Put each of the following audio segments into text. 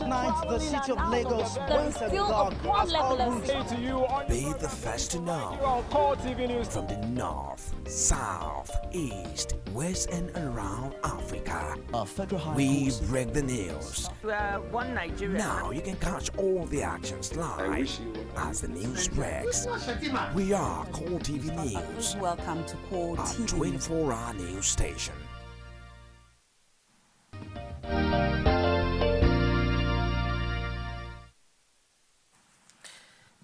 night, the city of Lagos there is still a poor level of Be the first to know from the north, south, east, west, and around Africa. We break the news. One Nigeria. Now you can catch all the actions live as the news breaks. We are Core TV News. Welcome to Core TV. 24-hour news station.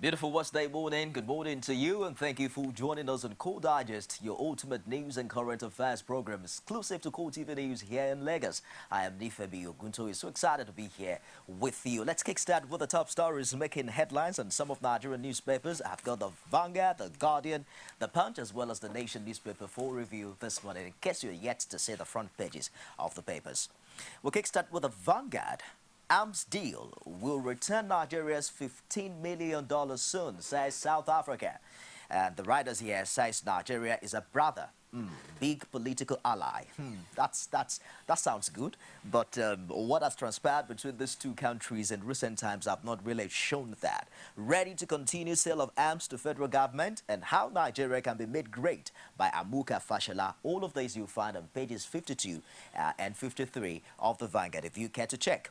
Beautiful Wednesday morning. Good morning to you, and thank you for joining us on Core Digest, your ultimate news and current affairs program exclusive to Core TV News here in Lagos. I am Nifebi Oguntoye. So excited to be here with you. Let's kickstart with the top stories making headlines on some of Nigerian newspapers. I've got the Vanguard, the Guardian, the Punch, as well as the Nation newspaper for review this morning, in case you're yet to see the front pages of the papers. We'll kickstart with the Vanguard. Arms deal will return Nigeria's $15 million soon, says South Africa. And the writers here says Nigeria is a brother, big political ally. That sounds good. But what has transpired between these two countries in recent times have not really shown that. Ready to continue sale of arms to federal government and how Nigeria can be made great by Amuka Fashola. All of these you'll find on pages 52 and 53 of the Vanguard if you care to check.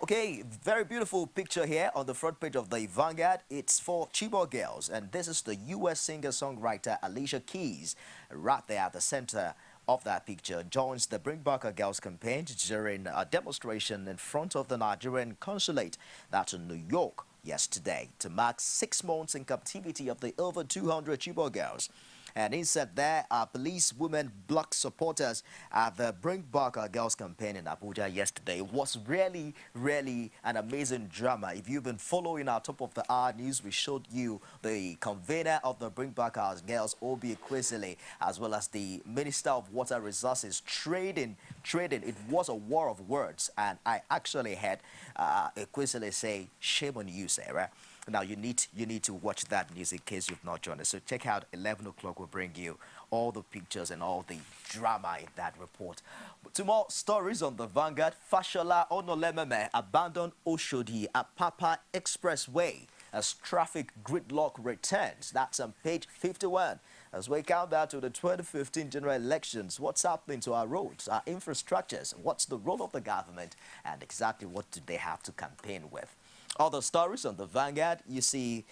Okay, very beautiful picture here on the front page of the Vanguard. It's for Chibok girls, and this is the U.S. singer-songwriter Alicia Keys. Right there at the center of that picture joins the Bring Back Our Girls campaign during a demonstration in front of the Nigerian consulate that's in New York yesterday to mark 6 months in captivity of the over 200 Chibok girls. And inside there are police women block supporters at the Bring Back Our Girls campaign in Abuja yesterday. It was really an amazing drama. If you've been following our top of the hour news, we showed you the convener of the Bring Back Our Girls, Obi Ekwesili, as well as the Minister of Water Resources trading. It was a war of words, and I actually had Ekwesili say, "Shame on you, Sarah." Now, you need to watch that news in case you've not joined us. So check out 11 o'clock. We'll bring you all the pictures and all the drama in that report. But two more stories on the Vanguard. Fashola Onolememe abandoned Oshodi Apapa Expressway as traffic gridlock returns. That's on page 51. As we count down to the 2015 general elections, what's happening to our roads, our infrastructures? What's the role of the government? And exactly what do they have to campaign with? Other stories on the Vanguard, you see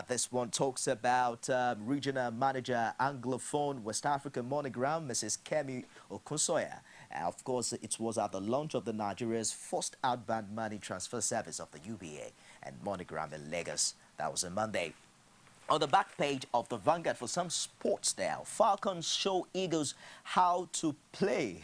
this one talks about regional manager Anglophone West African Monogram, Mrs. Kemi Okunsoya. Of course, it was at the launch of the Nigeria's first outbound money transfer service of the UBA and Monogram in Lagos. That was on Monday. On the back page of the Vanguard for some sports there, Falcons show Eagles how to play.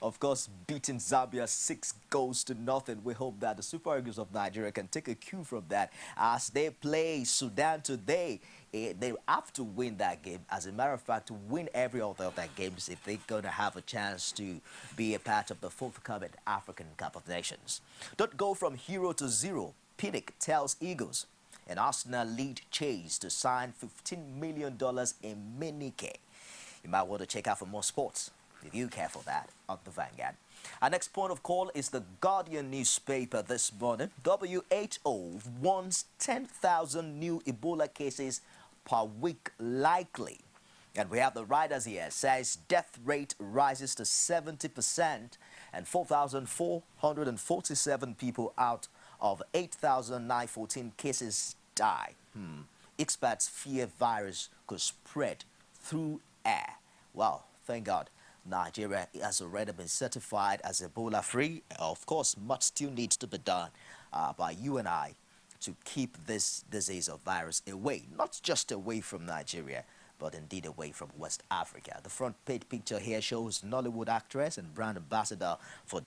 Of course, beating Zambia 6-0. We hope that the Super Eagles of Nigeria can take a cue from that as they play Sudan today. They have to win that game. As a matter of fact, to win every other of their games if they're going to have a chance to be a part of the forthcoming African Cup of Nations. Don't go from hero to zero. Pinnick tells Eagles. An Arsenal lead chase to sign $15 million in Minike. You might want to check out for more sports if you care for that on the Vanguard. Our next point of call is the Guardian newspaper this morning. WHO warns 10,000 new Ebola cases per week likely. And we have the writers here. Says death rate rises to 70% and 4,447 people out of 8,914 cases die. Experts fear virus could spread through air. Well, thank God, Nigeria has already been certified as Ebola-free. Of course, much still needs to be done by you and I to keep this disease or virus away, not just away from Nigeria, but indeed away from West Africa. The front page picture here shows Nollywood actress and brand ambassador for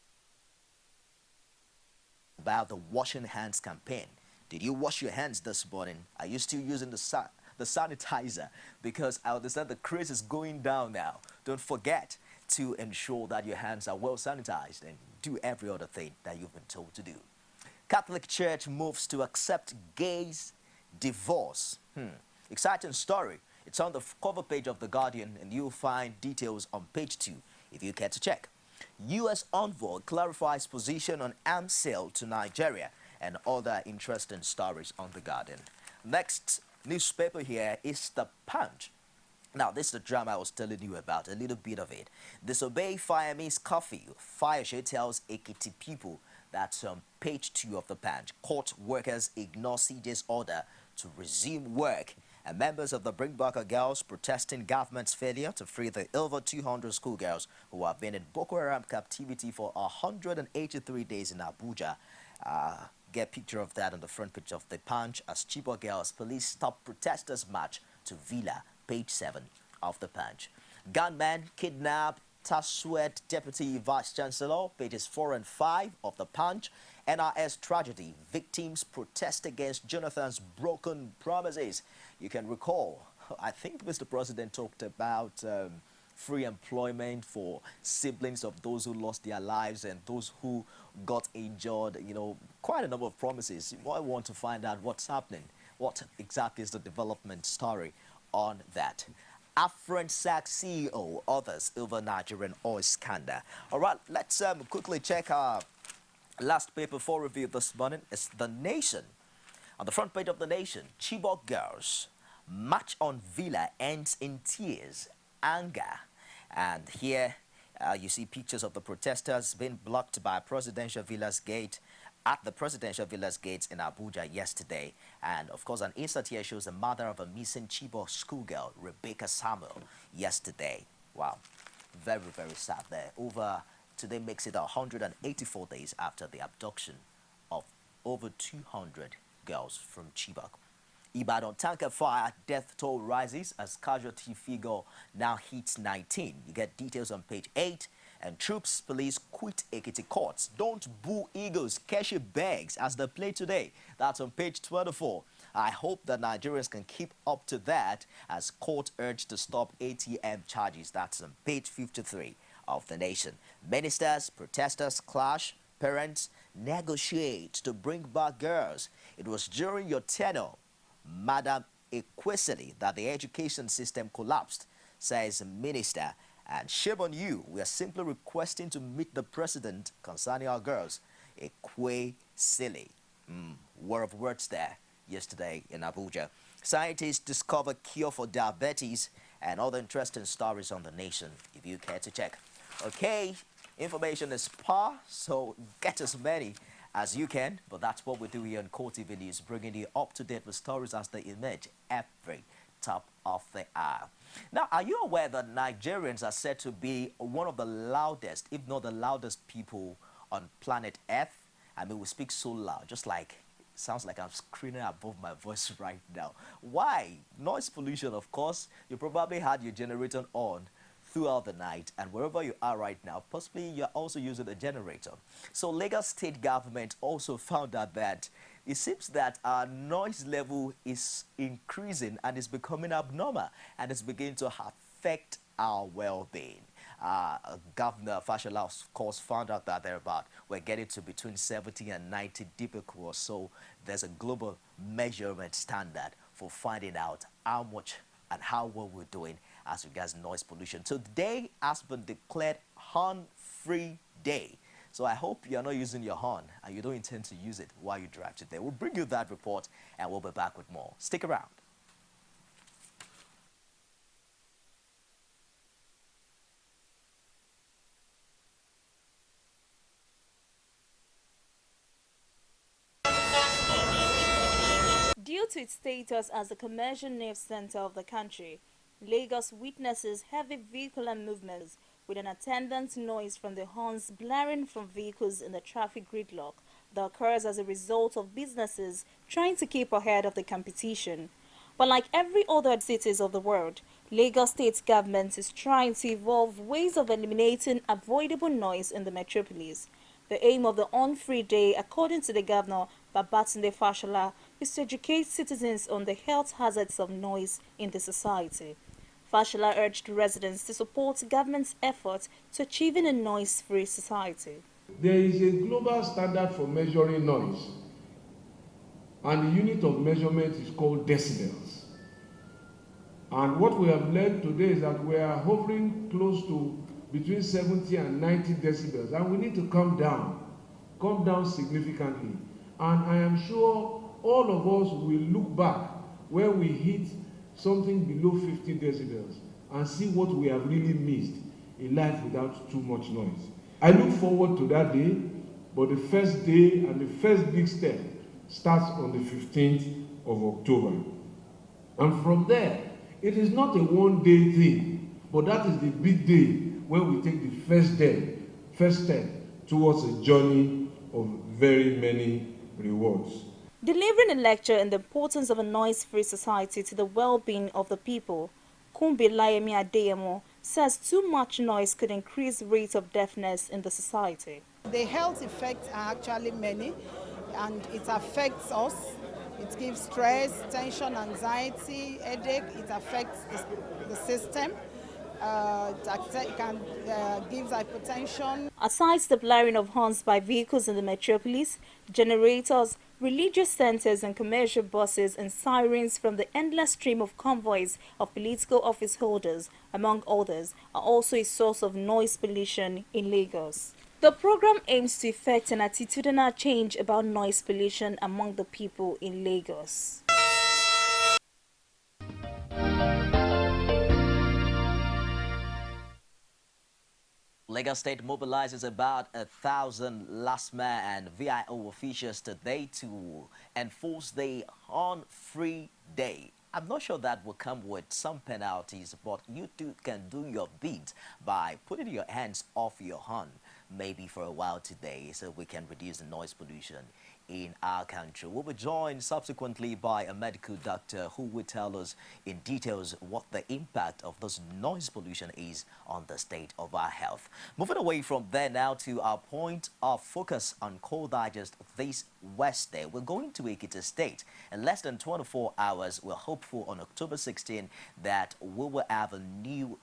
about the washing hands campaign. Did you wash your hands this morning? Are you still using the sanitizer? Because I understand the craze is going down now. Don't forget to ensure that your hands are well sanitized and do every other thing that you've been told to do. Catholic Church moves to accept gays' divorce. Exciting story. It's on the cover page of The Guardian, and you'll find details on page 2 if you care to check. U.S. envoy clarifies position on arms sale to Nigeria, and other interesting stories on The Guardian. Next newspaper here is The Punch. Now, this is the drama I was telling you about, a little bit of it. Disobey fireman's curfew. Fire tells EKITI people. That's on page 2 of The Punch. Court workers ignore CJ's order to resume work. And members of the Bring Back Our Girls protesting government's failure to free the over 200 schoolgirls who have been in Boko Haram captivity for 183 days in Abuja. Get a picture of that on the front page of The Punch as Chibok girls police stop protesters march to Villa, page 7 of The Punch. Gunman kidnapped Taswet Deputy Vice Chancellor, pages 4 and 5 of The Punch. NRS tragedy, victims protest against Jonathan's broken promises. You can recall, I think Mr. President talked about free employment for siblings of those who lost their lives and those who got injured, you know, quite a number of promises. You might want to find out what's happening. What exactly is the development story on that? Afrin Sack CEO, others over Nigerian oil scandal. All right, let's quickly check our last paper for review this morning. It's The Nation. On the front page of The Nation, Chibok girls march on Villa ends in tears, anger. And here you see pictures of the protesters being blocked by Presidential Villas Gate at the Presidential Villas Gates in Abuja yesterday. And of course, an insert here shows the mother of a missing Chibok schoolgirl, Rebecca Samuel, yesterday. Wow, very, very sad there. Today makes it 184 days after the abduction of over 200 girls from Chibok. Ibadan tanker fire, death toll rises as casualty figure now hits 19. You get details on page 8. And troops, police quit EKITI courts. Don't boo Eagles, Keshi begs as they play today. That's on page 24. I hope that Nigerians can keep up to that as court urged to stop ATM charges. That's on page 53 of The Nation. Ministers, protesters clash. Parents negotiate to bring back girls. It was during your tenure, Madam Equesili, that the education system collapsed, says Minister. And shame on you, we are simply requesting to meet the president concerning our girls. Equesili. War of words there yesterday in Abuja. Scientists discover cure for diabetes and other interesting stories on The Nation, if you care to check. Okay, information is power, so get as many as you can. But that's what we do here on Core TV News, bringing you up to date with stories as they emerge every top of the hour. Now, are you aware that Nigerians are said to be one of the loudest, if not the loudest people on planet Earth? I mean, we speak so loud, just like, sounds like I'm screaming above my voice right now. Why? Noise pollution, of course. You probably had your generator on throughout the night, and wherever you are right now, possibly you're also using a generator. So Lagos state government also found out that it seems that our noise level is increasing and is becoming abnormal, and it's beginning to affect our well-being. Governor Fashola, of course, found out that we're getting to between 70 and 90 decibels. So there's a global measurement standard for finding out how much and how well we're doing as regards noise pollution. So today has been declared horn-free day. So I hope you're not using your horn and you don't intend to use it while you drive today. We'll bring you that report and we'll be back with more. Stick around. Due to its status as the commercial nerve center of the country, Lagos witnesses heavy vehicular movements with an attendant noise from the horns blaring from vehicles in the traffic gridlock that occurs as a result of businesses trying to keep ahead of the competition. But like every other cities of the world, Lagos state government is trying to evolve ways of eliminating avoidable noise in the metropolis. The aim of the on-free day, according to the governor, Babatunde Fashola, is to educate citizens on the health hazards of noise in the society. Fashola urged residents to support government's efforts to achieving a noise-free society. There is a global standard for measuring noise, and the unit of measurement is called decibels. And what we have learned today is that we are hovering close to between 70 and 90 decibels, and we need to come down significantly. And I am sure all of us will look back when we hit something below 50 decibels and see what we have really missed in life without too much noise. I look forward to that day, but the first day and the first big step starts on the 15th of October. And from there, it is not a one-day thing, but that is the big day when we take the first step towards a journey of very many rewards. Delivering a lecture on the importance of a noise-free society to the well-being of the people, Kumbi Layemi Adeyemo says too much noise could increase rates of deafness in the society. The health effects are actually many, and it affects us. It gives stress, tension, anxiety, headache. It affects the system. It can give hypertension. Aside the blaring of horns by vehicles in the metropolis, generators, religious centers and commercial buses and sirens from the endless stream of convoys of political office holders, among others, are also a source of noise pollution in Lagos. The program aims to effect an attitudinal change about noise pollution among the people in Lagos. Lagos State mobilizes about 1,000 LASMA and VIO officials today to enforce the horn-free day. I'm not sure that will come with some penalties, but you too can do your bit by putting your hands off your horn, maybe for a while today, so we can reduce the noise pollution in our country. We'll be joined subsequently by a medical doctor who will tell us in details what the impact of this noise pollution is on the state of our health. Moving away from there now to our point of focus on Cold Digest this Wednesday. We're going to EKITI State. In less than 24 hours, we're hopeful on October 16 that we will have a new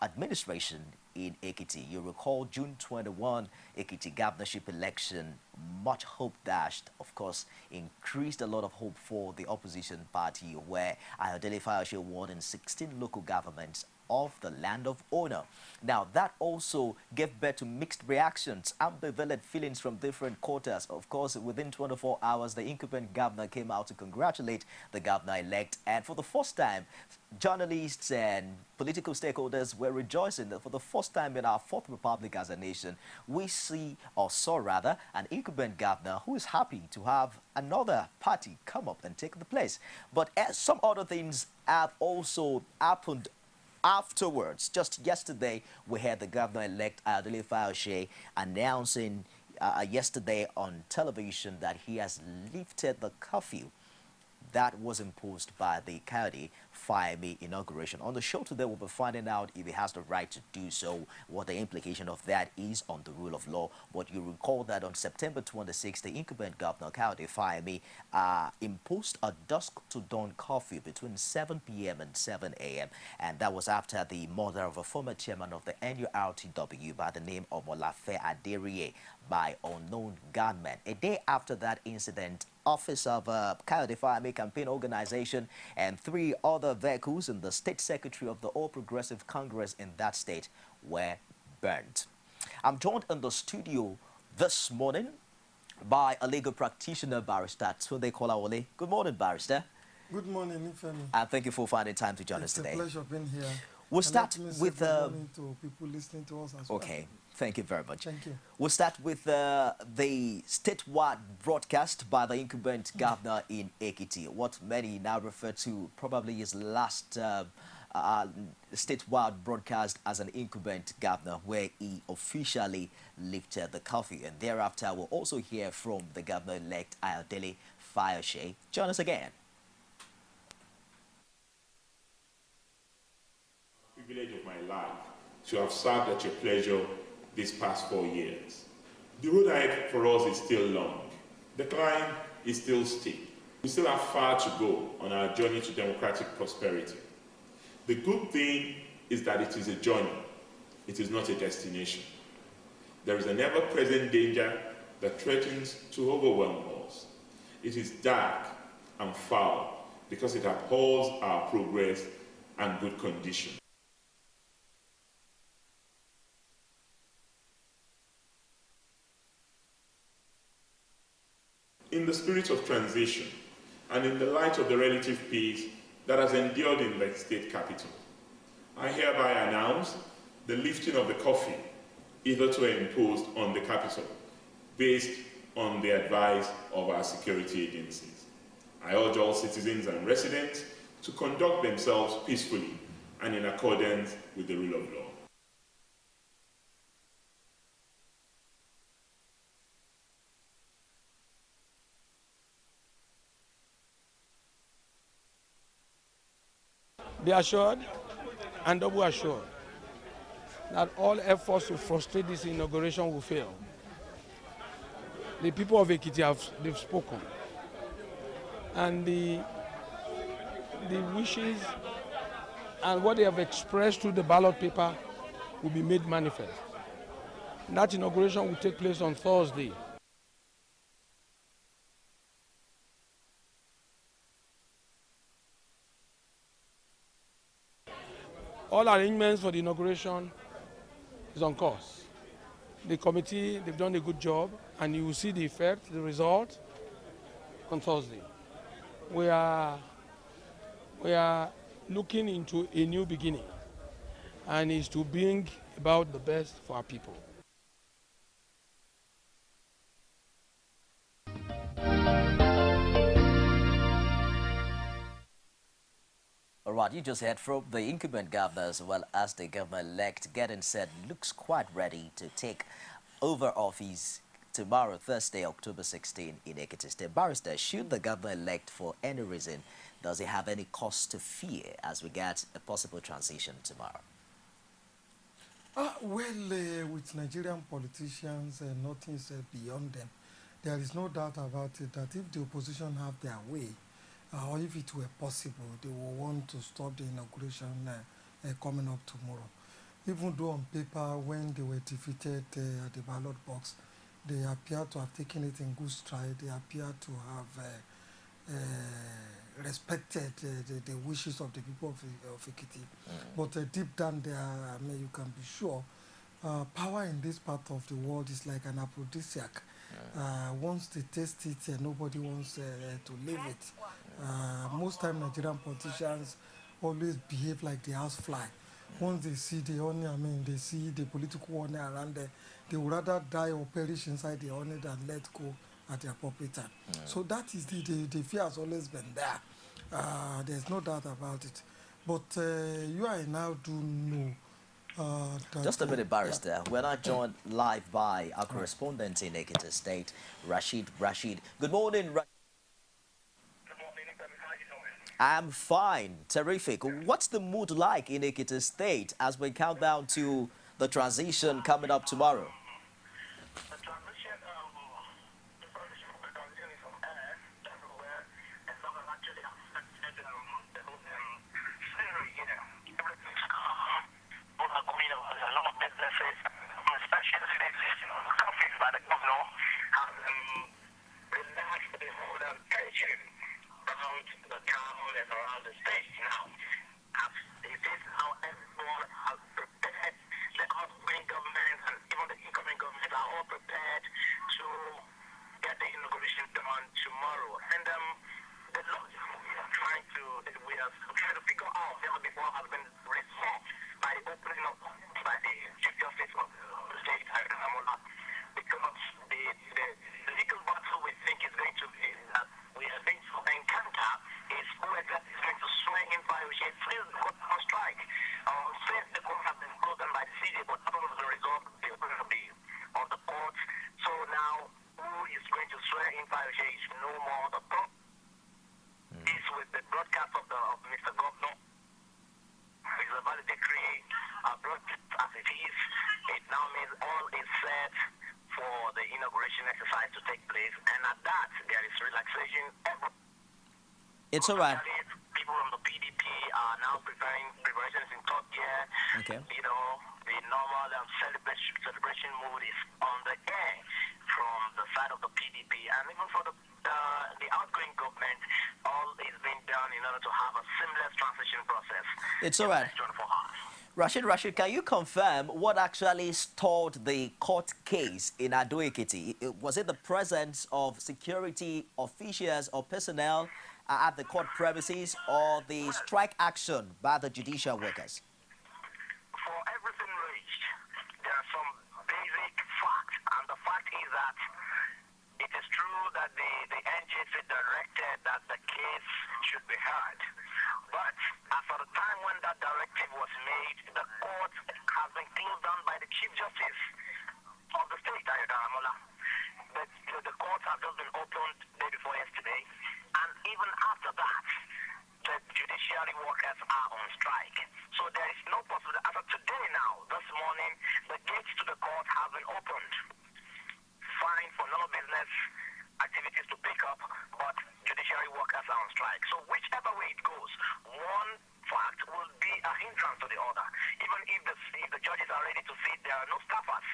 administration in EKITI. You recall June 21, EKITI governorship election, much hope dashed, of course, increased a lot of hope for the opposition party, where Ayodele Fayose won in 16 local governments of the land of honor. Now, that also gave birth to mixed reactions, ambivalent feelings from different quarters. Of course, within 24 hours, the incumbent governor came out to congratulate the governor-elect, and for the first time, journalists and political stakeholders were rejoicing that for the first time in our fourth republic as a nation, we see, or saw rather, an incumbent governor who is happy to have another party come up and take the place. But some other things have also happened afterwards. Just yesterday, we had the governor-elect Ayodele Fayose announcing yesterday on television that he has lifted the curfew that was imposed by the County Fire-Me inauguration. On the show today, we'll be finding out if he has the right to do so, what the implication of that is on the rule of law. But you recall that on September 26, the incumbent governor, County Fire-Me, imposed a dusk-to-dawn curfew between 7 p.m. and 7 a.m. And that was after the murder of a former chairman of the NURTW by the name of Molafe Aderiye by unknown gunmen. A day after that incident, office of Coyote Fire-Me campaign organization and 3 other vehicles and the state secretary of the All Progressive Congress in that state were burnt. I'm joined in the studio this morning by a legal practitioner, Barrister Tunde Kolawole. Good morning, Barrister. Good morning, Ifemi. And thank you for finding time to join us today. It's a pleasure being here. We'll start with good morning to people listening to us as well. Okay. Thank you very much. Thank you. We'll start with the statewide broadcast by the incumbent governor in EKITI, what many now refer to probably his last statewide broadcast as an incumbent governor, where he officially lifted the curfew. And thereafter, we'll also hear from the governor-elect Ayodele Fayose. Join us again. Privilege of my life to have served at your pleasure these past 4 years. The road ahead for us is still long. The climb is still steep. We still have far to go on our journey to democratic prosperity. The good thing is that it is a journey. It is not a destination. There is an ever-present danger that threatens to overwhelm us. It is dark and foul because it upholds our progress and good condition. In the spirit of transition and in the light of the relative peace that has endured in the state capital, I hereby announce the lifting of the curfew hitherto imposed on the capital based on the advice of our security agencies. I urge all citizens and residents to conduct themselves peacefully and in accordance with the rule of law. Be assured and double assured that all efforts to frustrate this inauguration will fail. The people of EKITI they've spoken, and the wishes and what they have expressed through the ballot paper will be made manifest. That inauguration will take place on Thursday. All arrangements for the inauguration is on course. The committee, they've done a good job, and you will see the effect, the result, on Thursday. We are looking into a new beginning, and it's to bring about the best for our people. All right, you just heard from the incumbent governor as well as the governor-elect getting said looks quite ready to take over office tomorrow, Thursday, October 16 in EKITI State. Barrister, should the governor-elect for any reason, does he have any cause to fear as regards a possible transition tomorrow? With Nigerian politicians, nothing is beyond them. There is no doubt about it that if the opposition have their way, or if it were possible, they will want to stop the inauguration coming up tomorrow. Even though on paper, when they were defeated at the ballot box, they appear to have taken it in good stride. They appear to have respected the wishes of the people of EKITI. But deep down there, I mean, you can be sure, power in this part of the world is like an aphrodisiac. Once they taste it, nobody wants to leave it. Most time Nigerian politicians always behave like the housefly. Once they see the honey, I mean, they see the political honey around there, they would rather die or perish inside the honey than let go at the appropriate time. So that is the fear has always been there. There's no doubt about it. But you and I now do know. Just a minute, Barrister. We're not joined live by our correspondent in EKITI State, Rashid. Good morning, Rashid. I'm fine. Terrific. What's the mood like in EKITI State as we count down to the transition coming up tomorrow? It's all right. People from the PDP are now preparations in third gear. Okay. You know, the normal celebration mood is on the air from the side of the PDP, and even for the outgoing government, all is being done in order to have a seamless transition process. It's all right. Rashid, can you confirm what actually stalled the court case in Ado-Ekiti? Was it the presence of security officials or personnel at the court premises, or the strike action by the judicial workers? For everything raised, there are some basic facts, and the fact is that it is true that the NJC directed that the case should be heard. But as of the time when that directive was made, the court has been closed down by the Chief Justice of the state, Ayoda Amola. The court has just been opened the day before yesterday, and even after that, the judiciary workers are on strike. So there is no possibility. As of today now, this morning, the gates to the court have been opened. Fine for normal business activities to pick up, but judiciary workers are on strike. So whichever way it goes, one fact will be a hindrance to the other. Even if the judges are ready to sit, there are no staffers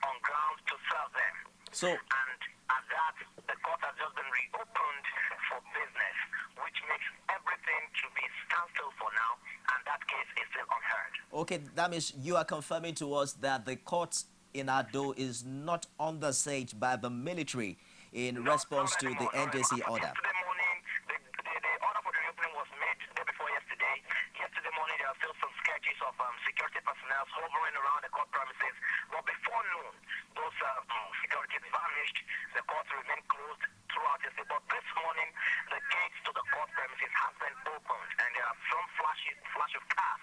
on ground to serve them. So, and at that, the court has just been reopened for business, which makes everything to be standstill for now, and that case is still unheard. okay, that means you are confirming to us that the court in Ado is not under siege by the military in response to the NJC order. Yesterday morning, the order for the reopening was made the day before yesterday. Yesterday morning, there are still some sketches of security personnel hovering around the court premises. But before noon, those securities vanished. The court remained closed throughout yesterday. But this morning, the gates to the court premises have been opened, and there are some flash of cars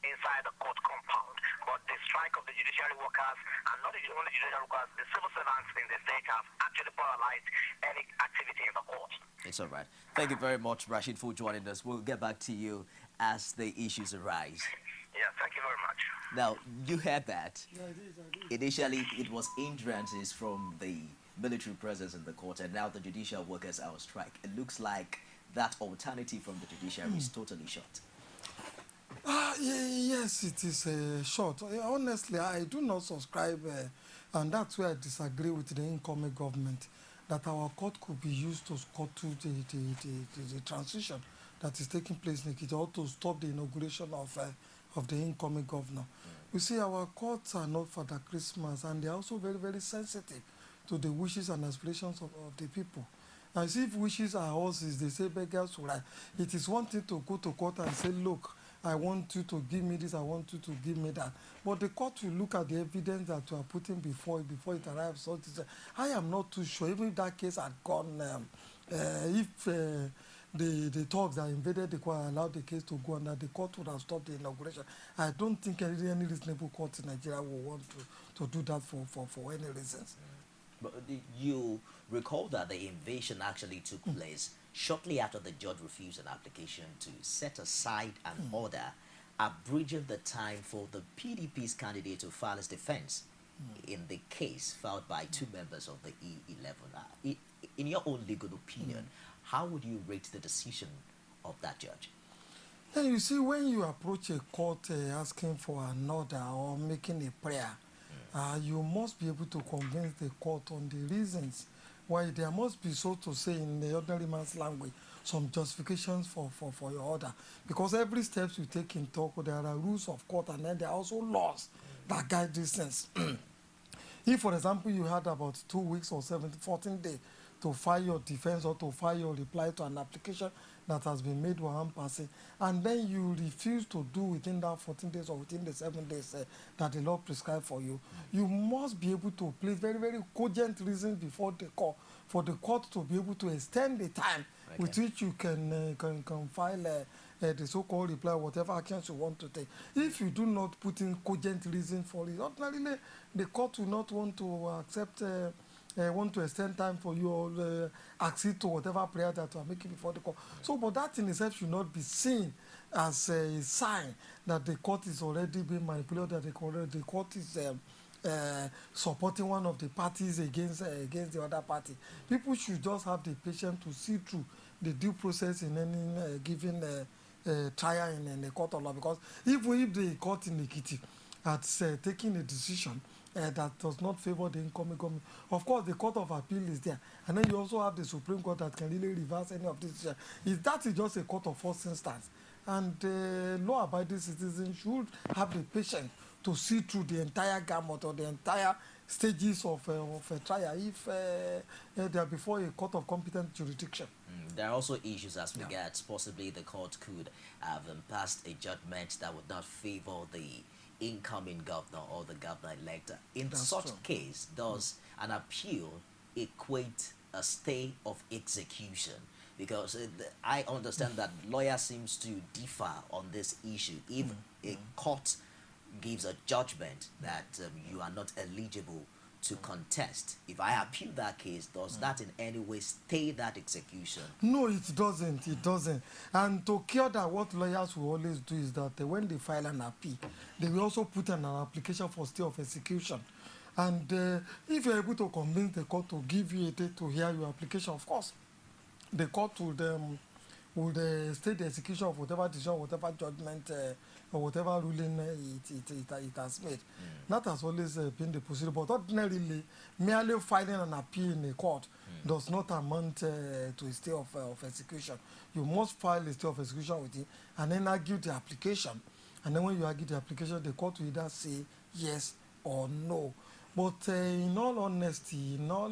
inside the court compound. But the strike of the judiciary workers, and not the only judiciary workers, the civil servants in the state have actually paralyzed any activity in the court. It's all right. Thank you very much, Rashid, for joining us. We'll get back to you as the issues arise. Yeah, thank you very much. Now, you heard that. Yeah, I did. Initially, it was hindrances from the military presence in the court, and now the judicial workers are on strike. It looks like that alternative from the judiciary is totally short. Yes, it is short. Honestly, I do not subscribe, and that's where I disagree with the incoming government, that our court could be used to cut to the transition that is taking place in Ekiti, or to stop the inauguration of the incoming governor. You see, our courts are not Father Christmas, and they are also very, very sensitive to the wishes and aspirations of the people. Now, see, if wishes are horses, they say beggars will lie. It is one thing to go to court and say, look, I want you to give me this, I want you to give me that. But the court will look at the evidence that you are putting before it arrives. So I am not too sure, even if that case had gone, if the thugs that invaded the court allowed the case to go on, that the court would have stopped the inauguration. I don't think any reasonable court in Nigeria will want to do that for any reasons. But you recall that the invasion actually took place shortly after the judge refused an application to set aside an order abridging the time for the PDP's candidate to file his defense in the case filed by two members of the E11. In your own legal opinion, how would you rate the decision of that judge? Yeah, you see, when you approach a court asking for an order or making a prayer, you must be able to convince the court on the reasons why. There must be, so to say, in the ordinary man's language, some justifications for your order. Because every step you take in talk, there are rules of court, and then there are also laws that guide these things. If, for example, you had about 2 weeks or 14 days to file your defense or to file your reply to an application that has been made one passing, and then you refuse to do within that 14 days or within the 7 days that the law prescribes for you, you must be able to place very, very cogent reasons before the court, for the court to be able to extend the time with which you can file the so-called reply, whatever actions you want to take. If you do not put in cogent reason for it, ordinarily the court will not want to accept want to extend time for you, or accede to whatever prayer that you are making before the court. So, but that in itself should not be seen as a sign that the court is already being manipulated, that the court is supporting one of the parties against the other party. People should just have the patience to see through the due process in any given trial in the court of law. Because even if the court in Ekiti had taken a decision that does not favor the incoming government, of course the Court of Appeal is there, and then you also have the Supreme Court that can really reverse any of this decision. If that is just a court of first instance, and law-abiding citizens should have the patience to see through the entire gamut or the entire stages of a trial if they are before a court of competent jurisdiction. There are also issues as regards possibly the court could have passed a judgment that would not favor the incoming governor or the governor-elect. In such case, does an appeal equate a stay of execution? Because I understand that lawyers seems to differ on this issue. If a court gives a judgment that you are not eligible to contest, if I appeal that case, does that in any way stay that execution? No, it doesn't. It doesn't. And to cure that, what lawyers will always do is that when they file an appeal, they will also put an application for stay of execution. And if you're able to convince the court to give you a date to hear your application, of course, the court would stay the execution of whatever decision, whatever judgment, or whatever ruling it has made. That has always been the procedure. But ordinarily, merely filing an appeal in a court does not amount to a stay of execution. You must file a stay of execution with it and then argue the application. And then when you argue the application, the court will either say yes or no. But in all honesty, in all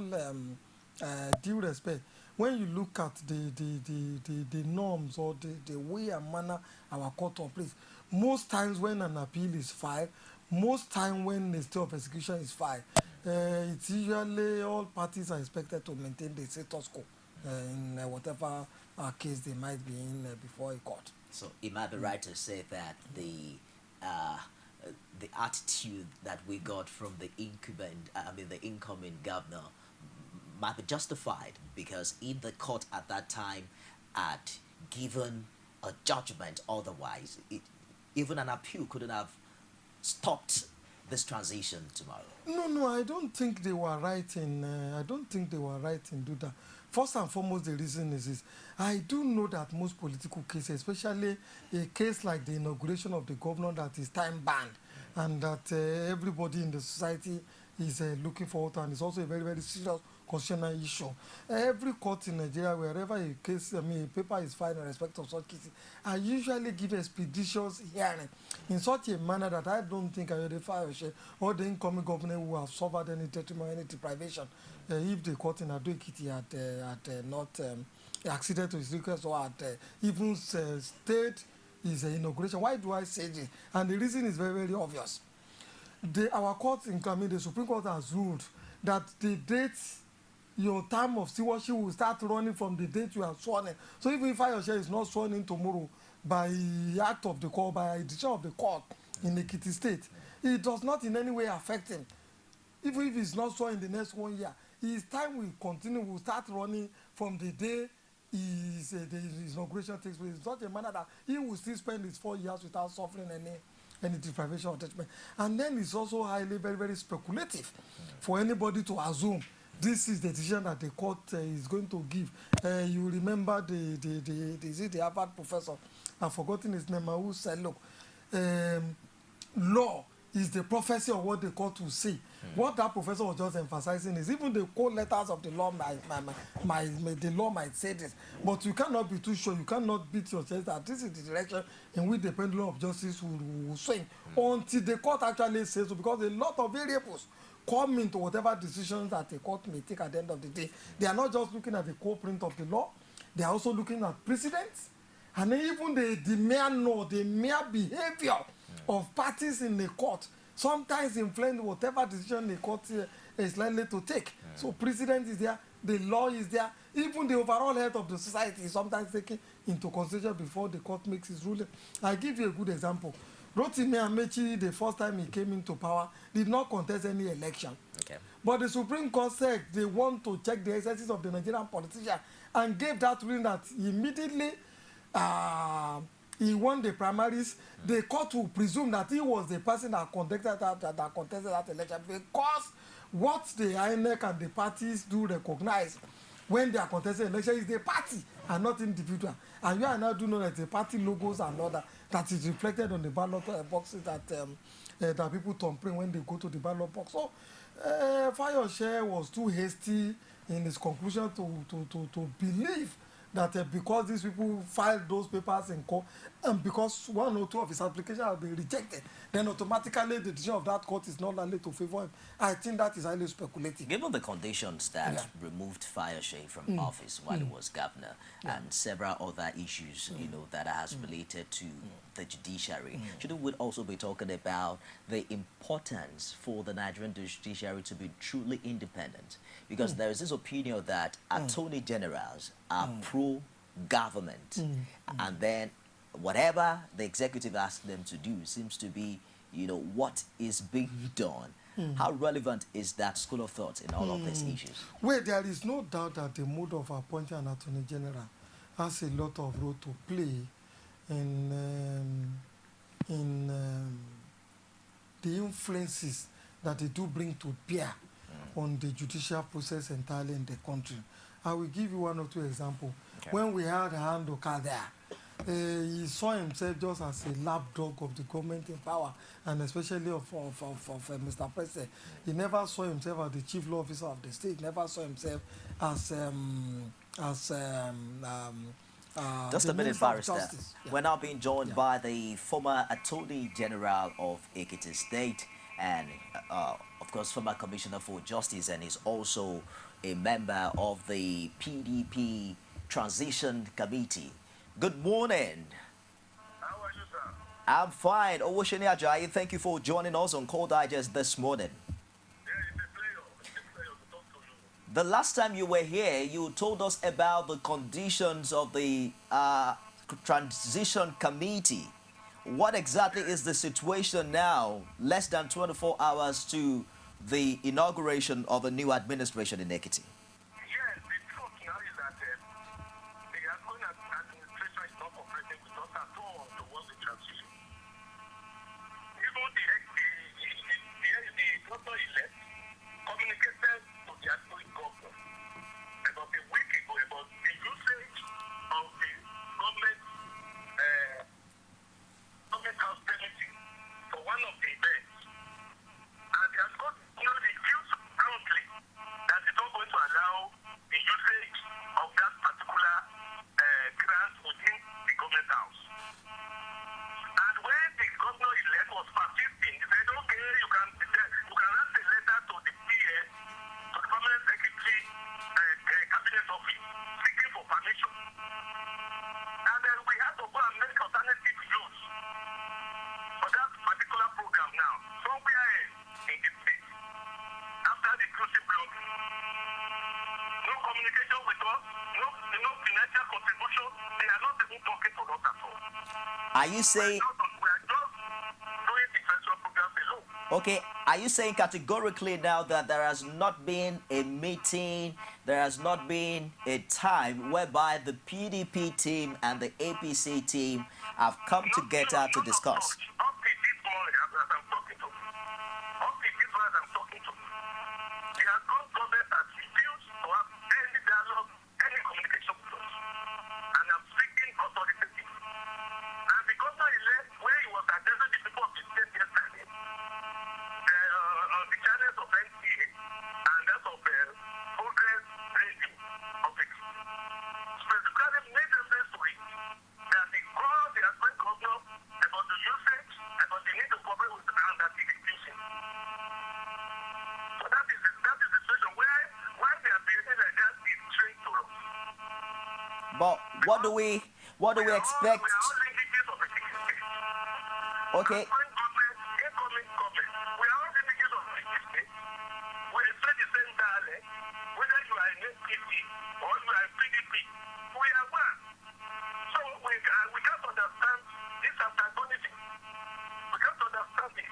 due respect, when you look at the norms or the way and manner our court operates, most times when an appeal is filed, most time when the stay of execution is filed, it's usually all parties are expected to maintain the status quo in whatever case they might be in before a court. So it might be right to say that the attitude that we got from the incoming governor might be justified, because if the court at that time had given a judgment otherwise, even an appeal couldn't have stopped this transition tomorrow. No, I don't think they were right in. Do that. First and foremost, the reason is this: I do know that most political cases, especially a case like the inauguration of the governor, that is time banned, and that everybody in the society is looking forward to, and it's also a very, very serious constitutional issue. Every court in Nigeria, wherever a case, a paper is filed in respect of such cases, I usually give expeditious hearing in such a manner that I don't think Ayodele or the incoming governor who have suffered any detriment, any deprivation, if the court in EKITI had not acceded to his request or had even stayed his inauguration. Why do I say this? And the reason is very, very obvious. Our court, the Supreme Court has ruled that the date your term of stewardship will start running from the date you are sworn in. So even if Ayoshe is not sworn in tomorrow by act of the court, by a decision of the court in Ekiti State, it does not in any way affect him. Even if he's not sworn in the next 1 year, his time will continue, will start running from the day his inauguration takes place. It's not a manner that he will still spend his 4 years without suffering any deprivation or detachment. And then it's also highly, very, very speculative for anybody to assume this is the decision that the court is going to give. You remember the Harvard professor, I've forgotten his name, who said, look, law is the prophecy of what the court will say. What that professor was just emphasizing is even the core letters of the law the law might say this, but you cannot be too sure. You cannot beat your chest that this is the direction in which the pendulum of justice will swing until the court actually says so, because a lot of variables come into whatever decisions that the court may take at the end of the day. They are not just looking at the core print of the law, they are also looking at precedents, and then even the mere behavior of parties in the court sometimes influence whatever decision the court is likely to take. So precedent is there, the law is there, even the overall health of the society is sometimes taken into consideration before the court makes its ruling. I'll give you a good example. Rotimi Amechi, the first time he came into power, did not contest any election. Okay. But the Supreme Court said they want to check the exercises of the Nigerian politician and gave that ruling that immediately he won the primaries. The court will presume that he was the person that contested that election, because what the INEC and the parties do recognize when they are contesting election is the party and not individual. And you and I do know that the party logos and all that is reflected on the ballot boxes that people thumbprint when they go to the ballot box. So Fayose was too hasty in his conclusion to believe that because these people filed those papers in court, and because one or two of his applications have been rejected, then automatically the decision of that court is not likely to favor him. I think that is highly speculative. Given the conditions that removed Fayose from office while he was governor, and several other issues, you know, that has related to the judiciary, shouldn't we also be talking about the importance for the Nigerian judiciary to be truly independent? Because there is this opinion that attorney generals are pro-government, and then whatever the executive asks them to do seems to be, you know, what is being done. How relevant is that school of thought in all of these issues? Well, there is no doubt that the mode of appointing an attorney general has a lot of role to play in the influences that they do bring to bear on the judicial process entirely in the country. I will give you one or two examples. Okay. When we had HANDOVER there, he saw himself just as a lapdog of the government in power, and especially of Mr. President. He never saw himself as the chief law officer of the state, never saw himself as just a minute, Barrister. We're now being joined by the former Attorney General of EKITI State, and of course former Commissioner for Justice, and is also a member of the PDP Transition Committee. Good morning. How are you, sir? I'm fine. Owoseni Ajayi, thank you for joining us on Call Digest this morning. Yeah, it's a pleasure to talk to you. The last time you were here, you told us about the conditions of the Transition Committee. What exactly is the situation now, less than 24 hours to the inauguration of a new administration in EKITI? Yes, the truth now is that the outgoing administration is not cooperating with us at all towards the transition. Even the governor-elect communicated to the outgoing governor about a week ago about the usage of the government house premises for one of the events. And they have got refused promptly that it's not going to allow the usage of that particular grant within the government house. And when the governor-elect was persisting, he said, okay, you can write a letter to the PS, to the permanent secretary, cabinet office, seeking for permission. And then we had to go and make alternative use for that particular program now, somewhere in the state, after the crucial block. No communication with us, no financial contribution. They are not even talking to us at all. Are you saying... We are just doing the virtual program below. Okay, are you saying categorically now that there has not been a meeting, there has not been a time whereby the PDP team and the APC team have come together to discuss? Up to this morning, as I'm talking to, up to this morning, as I'm talking to, the outgoing government has refused to have any dialogue, any communication with us. And I'm speaking authoritatively. And the governor-elect, where he was addressing the people of the state yesterday, on the channels of NTA and that of Progress Radio of it, specifically made reference to it, that they called the outgoing governor about the usage, about the need to cooperate with and that he refusing. So that is the situation why they are behaving like that is strange to us. But what do we expect? We are all linkages of the state. Okay. Outgoing government, incoming government, we are all linkages of the state. We speak the same dialect, whether you are in APC or you are in PDP. We are one. So we can't understand this antagonism. We can't understand it.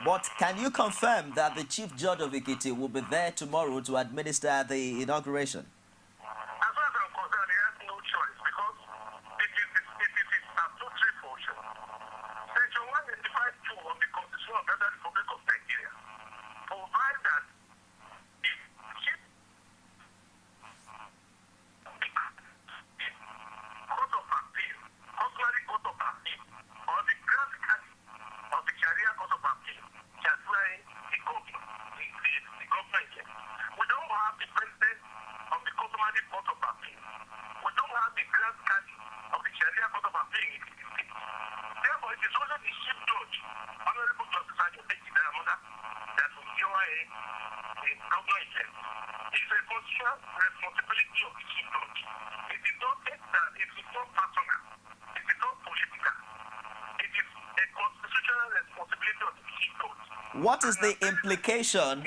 But can you confirm that the Chief Judge of EKITI will be there tomorrow to administer the inauguration? As far as I'm concerned, he has no choice because it is his statutory function. Section 185(2) of the Constitution of the Federal Republic of Nigeria provides that if Chief Court of Appeal, customary Court of Appeal, or the Grand Council of the Sharia Court of Appeal shall swear the governor, the government. We don't have the president of the what is the implication?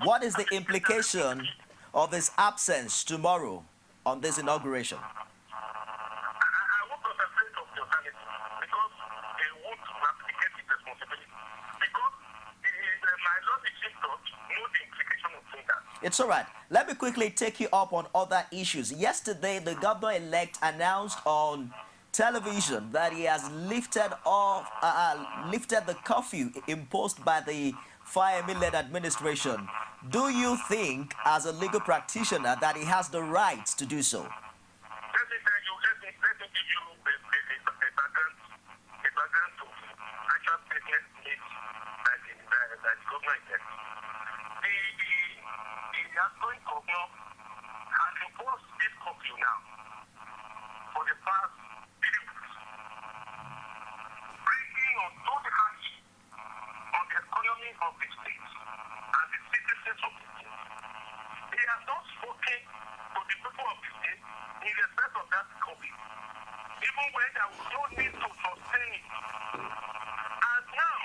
What is the implication of his absence tomorrow on this inauguration? I won't concentrate on the alternative because they won't replicate his responsibility. Because my Lord the Chief Judge knows the implication of doing that. It's all right. Let me quickly take you up on other issues. Yesterday, the governor-elect announced on television that he has lifted the curfew imposed by the Fayemi-led administration. Do you think, as a legal practitioner, that he has the right to do so? Let me give you a background to actual business needs that the governor is there. The outgoing governor has imposed this curfew now for the past 3 weeks, bringing on total hardship on the economy of the state and the citizens of the state. He has not spoken to the people of the state in respect of that curfew, even when there was no need to sustain it. And now,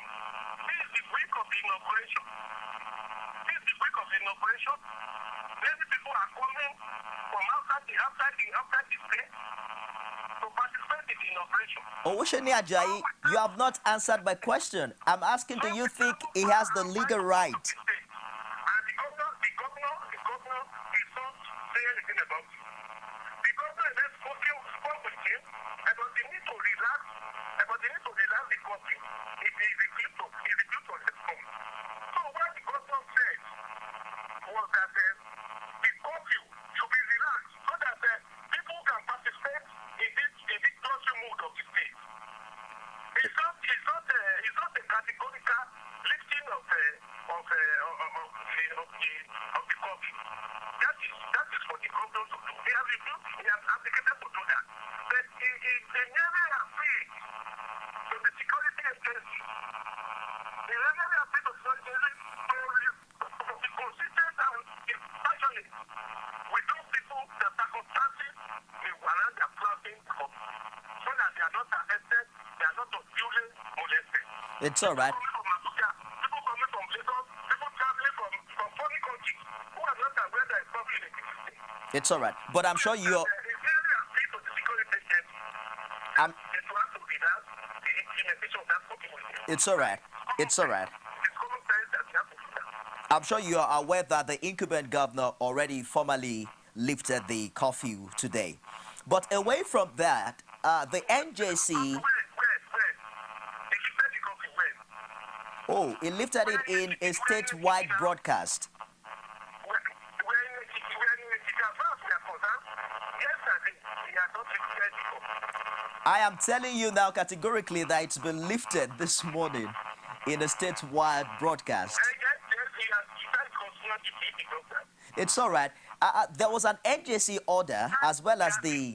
this is the week of the inauguration. Many people are coming from outside the state to participate in the inauguration. Owusheni Ajayi, you have not answered my question. I'm asking, do you think he has the legal right? And the governor is not saying anything about it. The governor has spoken with him about the need to relax the country if he refused to respond. So what the governor said was that the curfew should be relaxed so that people can participate in this country mood of the state. It's not a categorical lifting of the curfew. That is for the governor to do. He has advocated to do that. But they never agreed to the security agency. They never agreed to the security agency to be consistent and passionate with those people that circumstances may warrant their planting so that they are not arrested, they are not unduly molested. It's all right. People coming from Lagos, people traveling from foreign countries who are not aware that it's public in the state. It's all right. But I'm sure you're... It's all right. It's all right. I'm sure you are aware that the incumbent governor already formally lifted the curfew today. But away from that, the NJC... Oh, he lifted it in a statewide broadcast. I am telling you now categorically that it's been lifted this morning in a statewide broadcast. It's all right. There was an NJC order as well as the...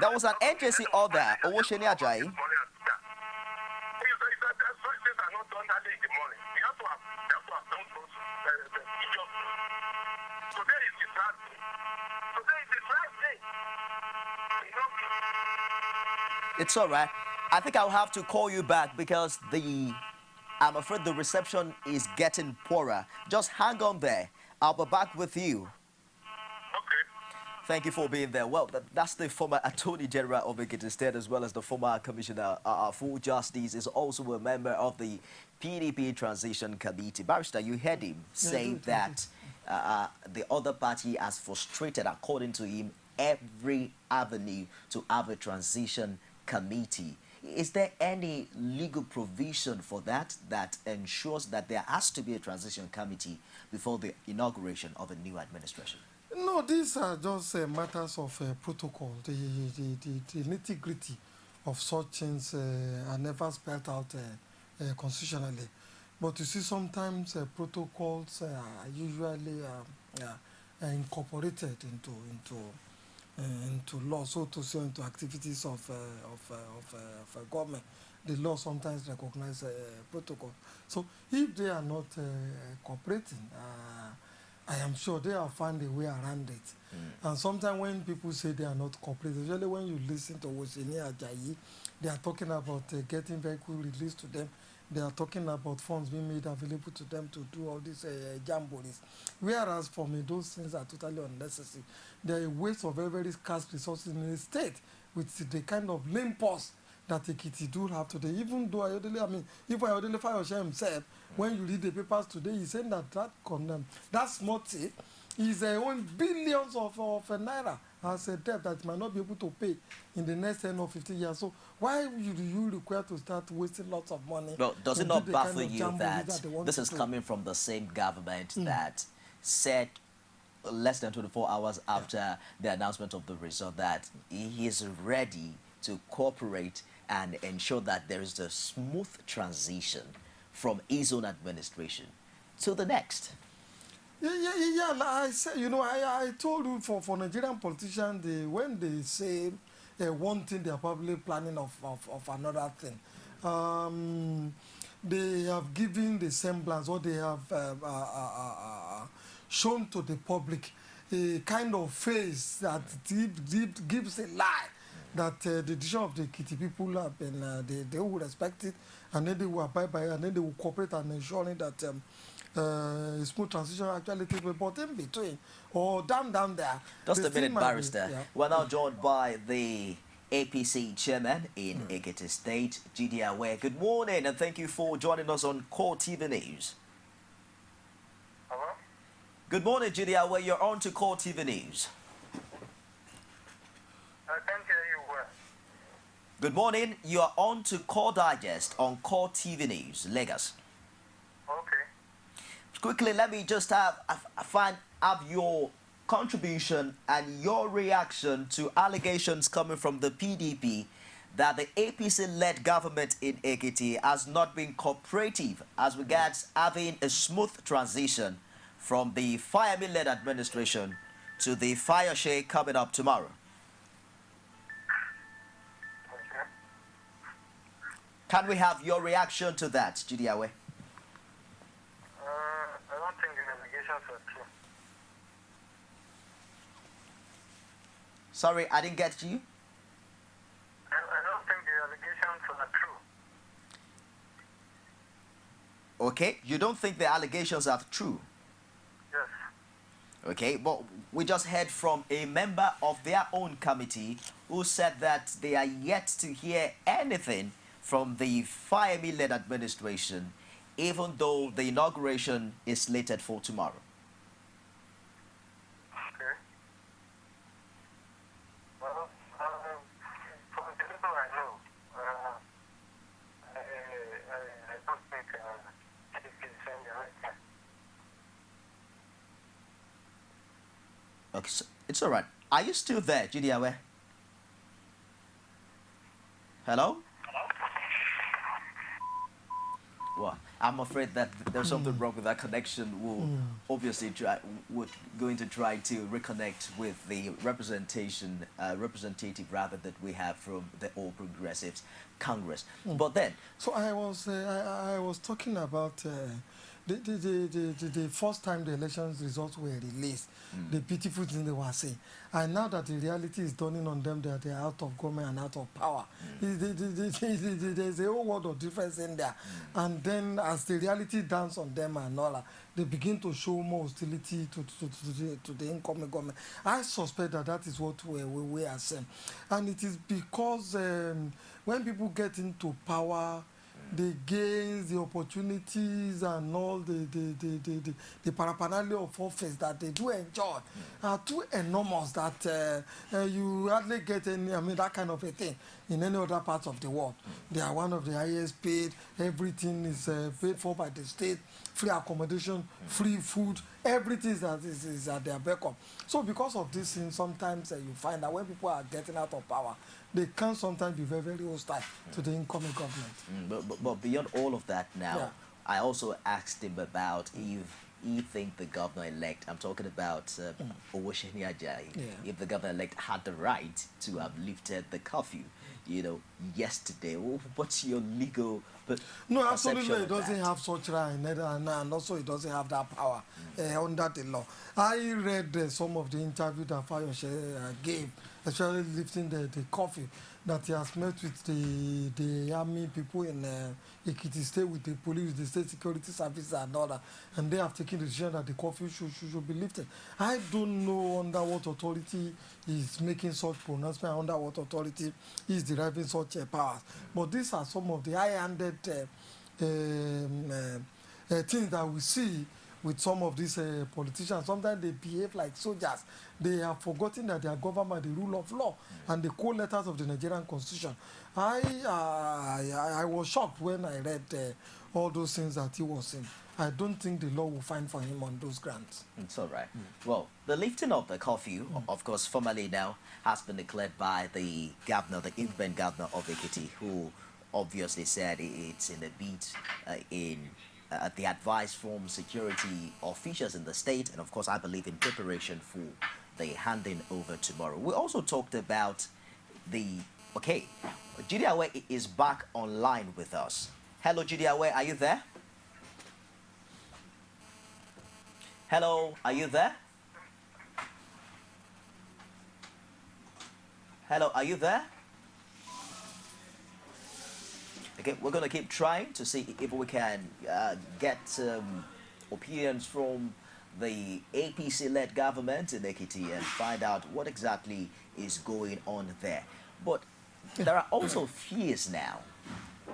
There was an NJC order, Owusheni Ajayi. It's all right. I think I'll have to call you back because I'm afraid the reception is getting poorer. Just hang on there. I'll be back with you. Thank you for being there. Well, that's the former Attorney General of EKITI State as well as the former Commissioner for Justice, is also a member of the PDP Transition Committee. Barrister, you heard him say that the other party has frustrated, according to him, every avenue to have a transition committee. Is there any legal provision for that ensures that there has to be a transition committee before the inauguration of a new administration? No, these are just matters of protocol. The nitty-gritty of such things are never spelled out constitutionally. But you see, sometimes protocols are usually incorporated into law, so to say, into activities of government. The law sometimes recognizes protocol. So if they are not cooperating, I am sure they have found a way around it. And sometimes when people say they are not cooperating, especially when you listen to Wosini Ajayi, they are talking about getting vehicle released to them. They are talking about funds being made available to them to do all these jamborees. Whereas for me, those things are totally unnecessary. They are a waste of very, very scarce resources in the state with the kind of lame pause that EKITI do have today. Even though even Ayodele Fayose himself, when you read the papers today, he's saying that small thing is owing billions of naira as a debt that might not be able to pay in the next 10 or 15 years. So why do you require to start wasting lots of money? Well, does it not baffle you that this is do? coming from the same government that said less than 24 hours after the announcement of the result that he is ready to cooperate and ensure that there is a smooth transition from his own administration to the next? Yeah. Like I said, I told you for Nigerian politicians, when they say one thing, they are probably planning of another thing. They have given the semblance, or they have shown to the public a kind of face that gives a lie that the decision of the EKITI people have been, they will respect it, and then they will abide by it, and then they will cooperate and ensuring that a smooth transition actually takes place. But in between, or down there. Just a minute, Barrister. Yeah. We're now joined by the APC chairman in EKITI State, G.D. Awe. Good morning, and thank you for joining us on Core TV News. Hello? Good morning, G.D. Awe. You're on to Core TV News. I can't hear you well. Good morning. You are on to Core Digest on Core TV News, Lagos. Okay. Quickly, let me just have your contribution and your reaction to allegations coming from the PDP that the APC-led government in EKITI has not been cooperative as regards having a smooth transition from the Fayemi-led administration to the Fayose coming up tomorrow. Okay. Can we have your reaction to that, Judy Awe? I don't think the allegations are true. Sorry, I didn't get you. I don't think the allegations are true. Okay, you don't think the allegations are true? Yes. Okay, but we just heard from a member of their own committee who said that they are yet to hear anything from the Fayemi-led administration, even though the inauguration is slated for tomorrow. Okay. Well, from the people I know, I don't think it is saying the right thing. Okay, so it's all right. Are you still there, Judy Awe? Hello? Well, I'm afraid that there's something wrong with that connection. We'll obviously we're going to try to reconnect with the representative rather that we have from the All Progressives Congress. But then, so I was talking about the first time the elections results were released, the pitiful thing they were saying. And now that the reality is dawning on them that they are out of government and out of power, there's a whole world of difference in there. And then as the reality dawns on them and all that, they begin to show more hostility to the incoming government. I suspect that is what we are saying. And it is because when people get into power, the gains, the opportunities, and all the paraphernalia of office that they do enjoy are too enormous that you hardly get any, that kind of a thing in any other part of the world. They are one of the highest paid. Everything is paid for by the state. Free accommodation, free food, everything is at their beck of. So because of this thing, sometimes you find that when people are getting out of power, they can sometimes be very, very hostile to the incoming government. But beyond all of that now, I also asked him about if he think the governor-elect, I'm talking about Owoseni Ajayi, if the governor-elect had the right to have lifted the curfew. yesterday. What's your legal No, perception absolutely, it of doesn't that? have such right, and also it doesn't have that power under the law. I read some of the interview that Fayose gave, especially lifting the coffee that he has met with the army people in EKITI State, with the police, the state security services and all that, and they have taken the decision that the coffee should be lifted. I don't know under what authority is making such pronouncement, under what authority is deriving such powers, but these are some of the high-handed things that we see with some of these politicians. Sometimes they behave like soldiers. They have forgotten that they are governed by the rule of law and the core letters of the Nigerian Constitution. I was shocked when I read all those things that he was saying. I don't think the law will find for him on those grounds. It's all right. Well, the lifting of the curfew, of course, formally now has been declared by the governor, the incumbent governor of Ekiti, who obviously said it's in a bid the advice from security officials in the state, and of course, I believe in preparation for the handing over tomorrow. We also talked about Gideawe is back online with us. Hello, Gideawe, are you there? Hello, are you there? Hello, are you there? Okay, we're going to keep trying to see if we can get opinions from the APC-led government in Ekiti and find out what exactly is going on there. But there are also fears now.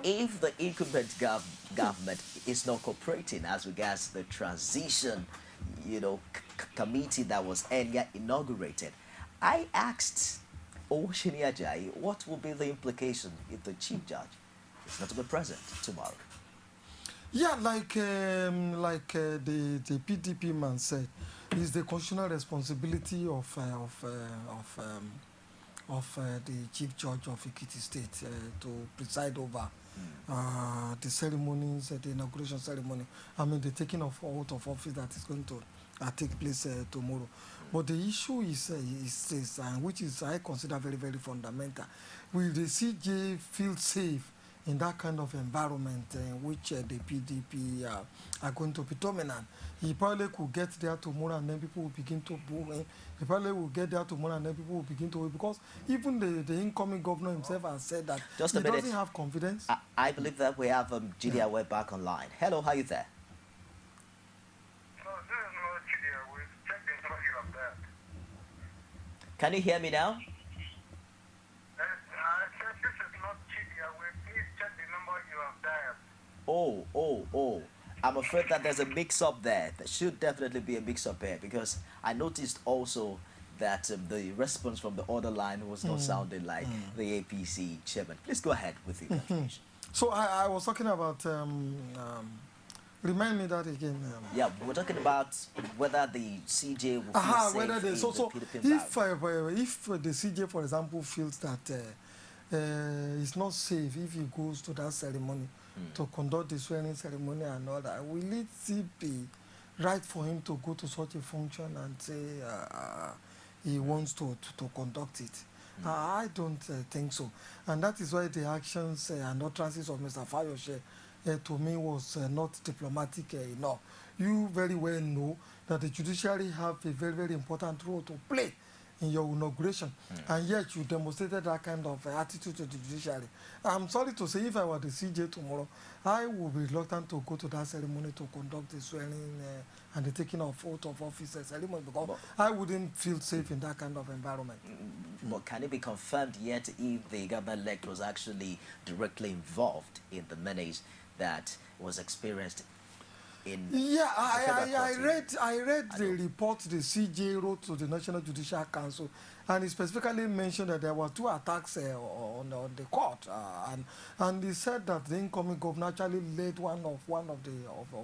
If the incumbent government is not cooperating as regards the transition, committee that was earlier inaugurated, I asked Oshini Ajayi what will be the implication if the chief judge is not to be present tomorrow. Yeah, like the PDP man said, it's the constitutional responsibility of the chief judge of Ekiti State to preside over the ceremonies, the inauguration ceremony. I mean, the taking of oath of office that is going to take place tomorrow. But the issue is which is I consider very, very fundamental. Will the CJ feel safe in that kind of environment in which the PDP are going to be dominant? He probably could get there tomorrow and then people will begin to boo him. He probably will get there tomorrow and then people will begin to, because even the incoming governor himself has said that he doesn't have confidence. I believe that we have Gideawe back online. Hello, how are you there? Can you hear me now? Oh. I'm afraid that there's a mix-up there. There should definitely be a mix-up there, because I noticed also that the response from the other line was not sounding like the APC chairman. Please go ahead with your contribution. So I was talking about, remind me that again. Yeah, we're talking about whether the CJ will feel safe whether in so the if the CJ, for example, feels that it's not safe if he goes to that ceremony to conduct the swearing ceremony and all that, will it still be right for him to go to such a function and say he wants to conduct it? I don't think so. And that is why the actions and utterances of Mr. Fayose to me was not diplomatic enough. You very well know that the judiciary have a very, very important role to play in your inauguration, and yet you demonstrated that kind of attitude to the judiciary. I'm sorry to say, if I were the CJ tomorrow, I would be reluctant to go to that ceremony to conduct the swearing and the taking of oath of office ceremony, because I wouldn't feel safe in that kind of environment. But can it be confirmed yet if the government-elect was actually directly involved in the menace that was experienced in? Yeah, I read the report the CJ wrote to the National Judicial Council, and he specifically mentioned that there were 2 attacks on the court, and he said that the incoming governor actually led one of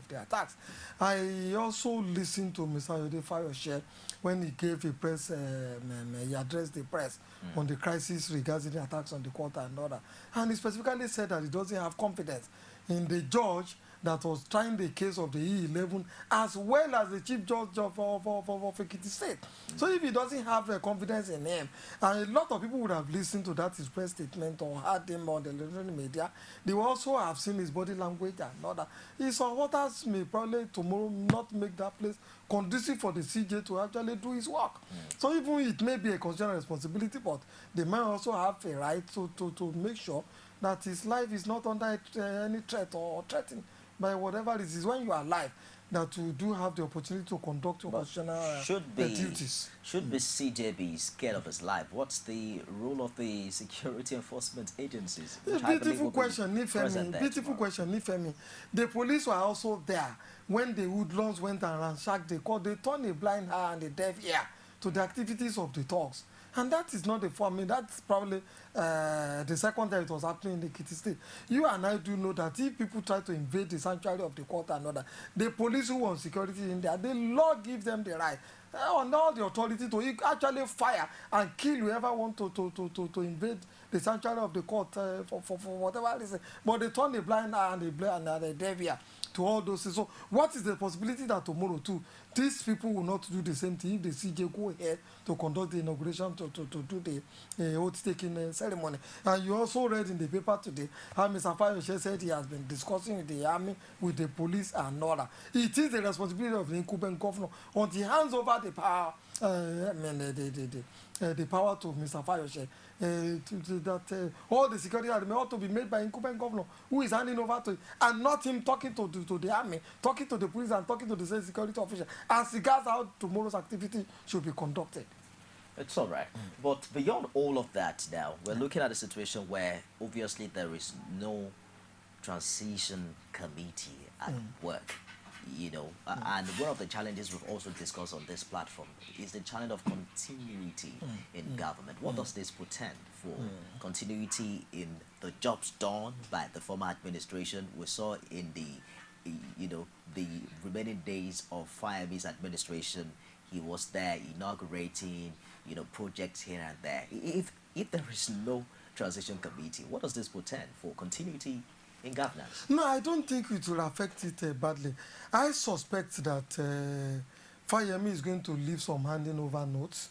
the attacks. I also listened to Mr. Ayode Fayose when he gave a press, he addressed the press on the crisis regarding the attacks on the court and all that, and he specifically said that he doesn't have confidence in the judge that was trying the case of the E11 as well as the Chief Judge of Ekiti State. So if he doesn't have confidence in him, and a lot of people would have listened to that his press statement or heard him on the electronic media, they will also have seen his body language and all that. His supporters may probably tomorrow not make that place conducive for the CJ to actually do his work. So even it may be a constitutional responsibility, but they might also have a right to make sure that his life is not under any threat or threatened by whatever it is. When you are alive, that you do have the opportunity to conduct your constitutional duties. Should be CJ be scared of his life? What's the role of the security enforcement agencies? Beautiful question, Nifemi. Beautiful question, Nifemi. The police were also there when the hoodlums went and ransacked the court. They turned a blind eye and a deaf ear to the activities of the thugs. And that is not the form. I mean, that's probably the second time it was happening in the Ekiti State. You and I do know that if people try to invade the sanctuary of the court and other, the police who want security in there, the law gives them the right and all the authority to actually fire and kill whoever want to invade the sanctuary of the court for whatever reason. But they turn the blind eye and the deaf ear to all those things. So what is the possibility that tomorrow too these people will not do the same thing if the CJ go ahead to conduct the inauguration to do the oath-taking ceremony? And you also read in the paper today how Mr. Fayose said he has been discussing with the army, with the police and all that. It is the responsibility of the incumbent governor until he hands over the power, the power to Mr. Fayose. That all the security ought to be made by incumbent governor who is handing over to it, and not him talking to the army, talking to the police and talking to the state security official as regards how tomorrow's activity should be conducted. It's all right. But beyond all of that now, we're looking at a situation where obviously there is no transition committee at work. You know, and one of the challenges we've also discussed on this platform is the challenge of continuity in government. What does this portend for continuity in the jobs done by the former administration? We saw in the, the remaining days of Fayemi's administration, he was there inaugurating, projects here and there. If there is no transition committee, what does this portend for continuity in governance? No, I don't think it will affect it badly. I suspect that Fayemi is going to leave some handing over notes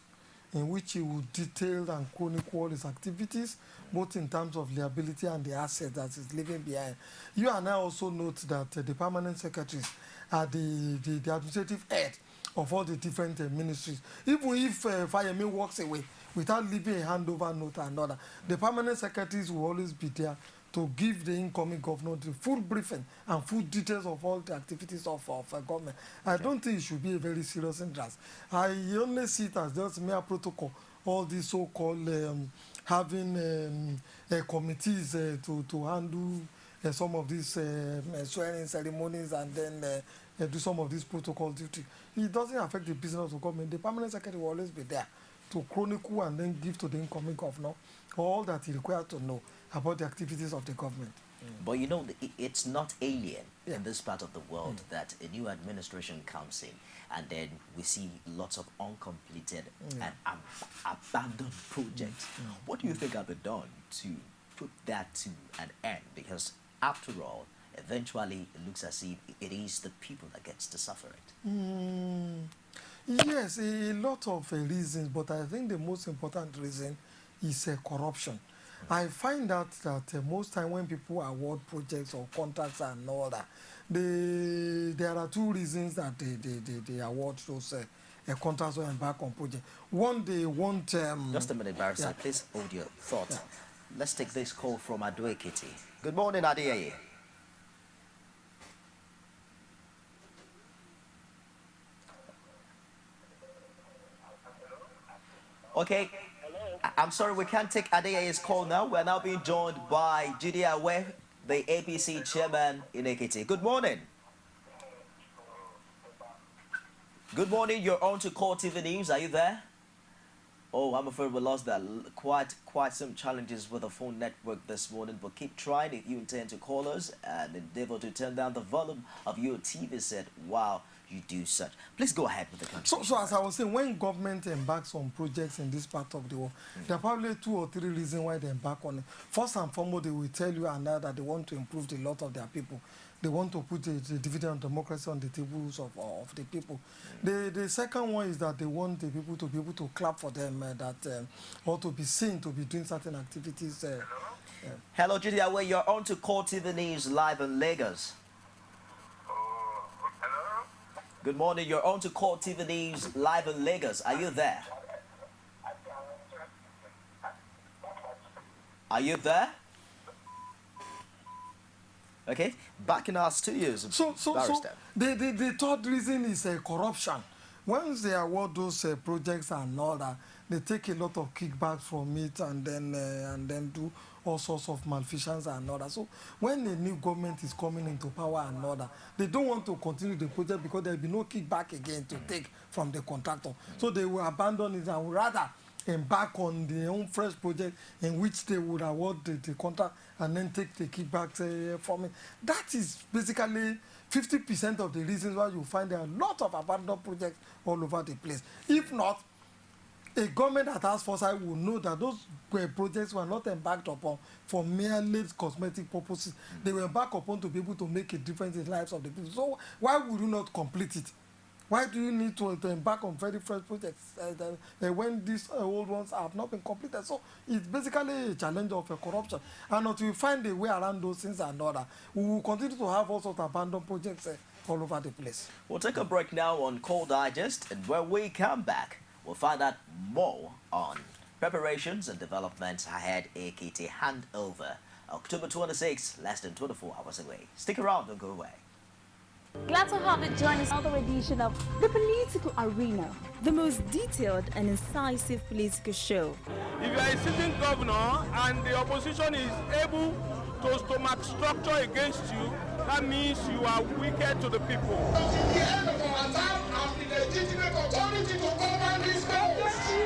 in which he will detail and chronicle his activities, both in terms of liability and the assets that he's leaving behind. You and I also note that the permanent secretaries are the administrative head of all the different ministries. Even if Fayemi walks away without leaving a handover note and other, the permanent secretaries will always be there to give the incoming governor the full briefing and full details of all the activities of government. I don't think it should be a very serious interest. I only see it as just mere protocol, all these so-called having committees to handle some of these swearing ceremonies and then do some of these protocol duty. It doesn't affect the business of government. The permanent secretary will always be there to chronicle and then give to the incoming governor all that he requires to know about the activities of the government. But it's not alien in this part of the world that a new administration comes in and then we see lots of uncompleted and abandoned projects. What do you think have been done to put that to an end? Because after all, eventually it looks as if it is the people that gets to suffer it. Yes, a lot of reasons, but I think the most important reason is corruption. I find out that most time when people award projects or contracts and all that, there are two reasons that they award those contracts or embark on projects. One, they want... Just a minute, Barrister. Please hold your thought. Let's take this call from EKITI. Good morning, Adeyeye. Okay. I'm sorry, we can't take Adeye's call now. We're now being joined by Judy Awe, the APC chairman in EKITI. Good morning. Good morning. You're on to Core TV News. Are you there? Oh, I'm afraid we lost that. Quite some challenges with the phone network this morning, but keep trying if you intend to call us and endeavor to turn down the volume of your TV set while you do such. Please go ahead with the country. So as I was saying, when government embarks on projects in this part of the world, there are probably 2 or 3 reasons why they embark on it. First and foremost, they will tell you and that they want to improve the lot of their people. they want to put the dividend of democracy on the tables of the people. The second one is that they want the people to be able to clap for them, or to be seen to be doing certain activities. Hello, Julia, where you're on to Core TV News live in Lagos. Hello? Good morning, you're on to Core TV News live in Lagos. Are you there? Are you there? Okay, back in our studios, Barrister. The third reason is corruption. Once they award those projects and all that, they take a lot of kickback from it and then do all sorts of malfeasance and all that. So when a new government is coming into power and all that, they don't want to continue the project because there will be no kickback again to take from the contractor. So they will abandon it and rather embark on their own fresh project in which they would award the contract and then take the kickbacks from it. That is basically 50% of the reasons why you find there are a lot of abandoned projects all over the place. If not, a government that has foresight will know that those projects were not embarked upon for merely cosmetic purposes. They were embarked upon to be able to make a difference in the lives of the people. So why would you not complete it? Why do you need to embark on very fresh projects when these old ones have not been completed? So it's basically a challenge of corruption. And until we find a way around those things and other, we will continue to have all sorts of abandoned projects all over the place. We'll take a break now on Core Digest, and when we come back, we'll find out more on preparations and developments ahead. EKITI handover, October 26, less than 24 hours away. Stick around, don't go away. Glad to have you join us on another edition of The Political Arena, the most detailed and incisive political show. If you are a sitting governor and the opposition is able to stomach structure against you, that means you are wicked to the people. Until the end of our time, I'm the legitimate authority to govern this country.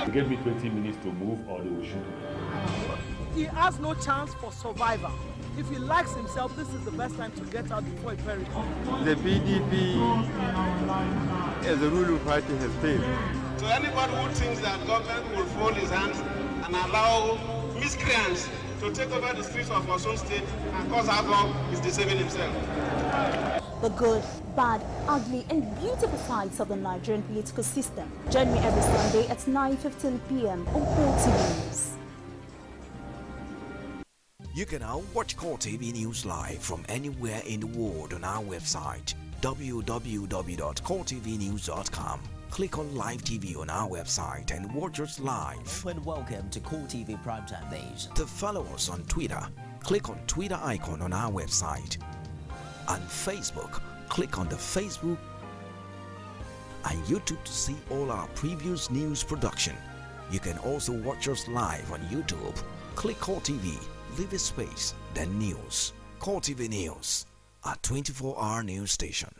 They gave me 20 minutes to move or they will shoot me. He has no chance for survival. If he likes himself, this is the best time to get out before he perishes. The PDP as a ruling party has failed. So anybody who thinks that government will fold his hands and allow miscreants to take over the streets of Osun State and cause havoc is deceiving himself. The good, bad, ugly, and beautiful sides of the Nigerian political system. Join me every Sunday at 9:15 p.m. on Core TV News. You can now watch Core TV News live from anywhere in the world on our website www.coretvnews.com. Click on Live TV on our website and watch us live. And welcome to Core TV Primetime Days. To follow us on Twitter, click on Twitter icon on our website. On Facebook, click on the Facebook and YouTube to see all our previous news production. You can also watch us live on YouTube. Click Core TV, leave a space, then news. Core TV News, a 24-hour news station.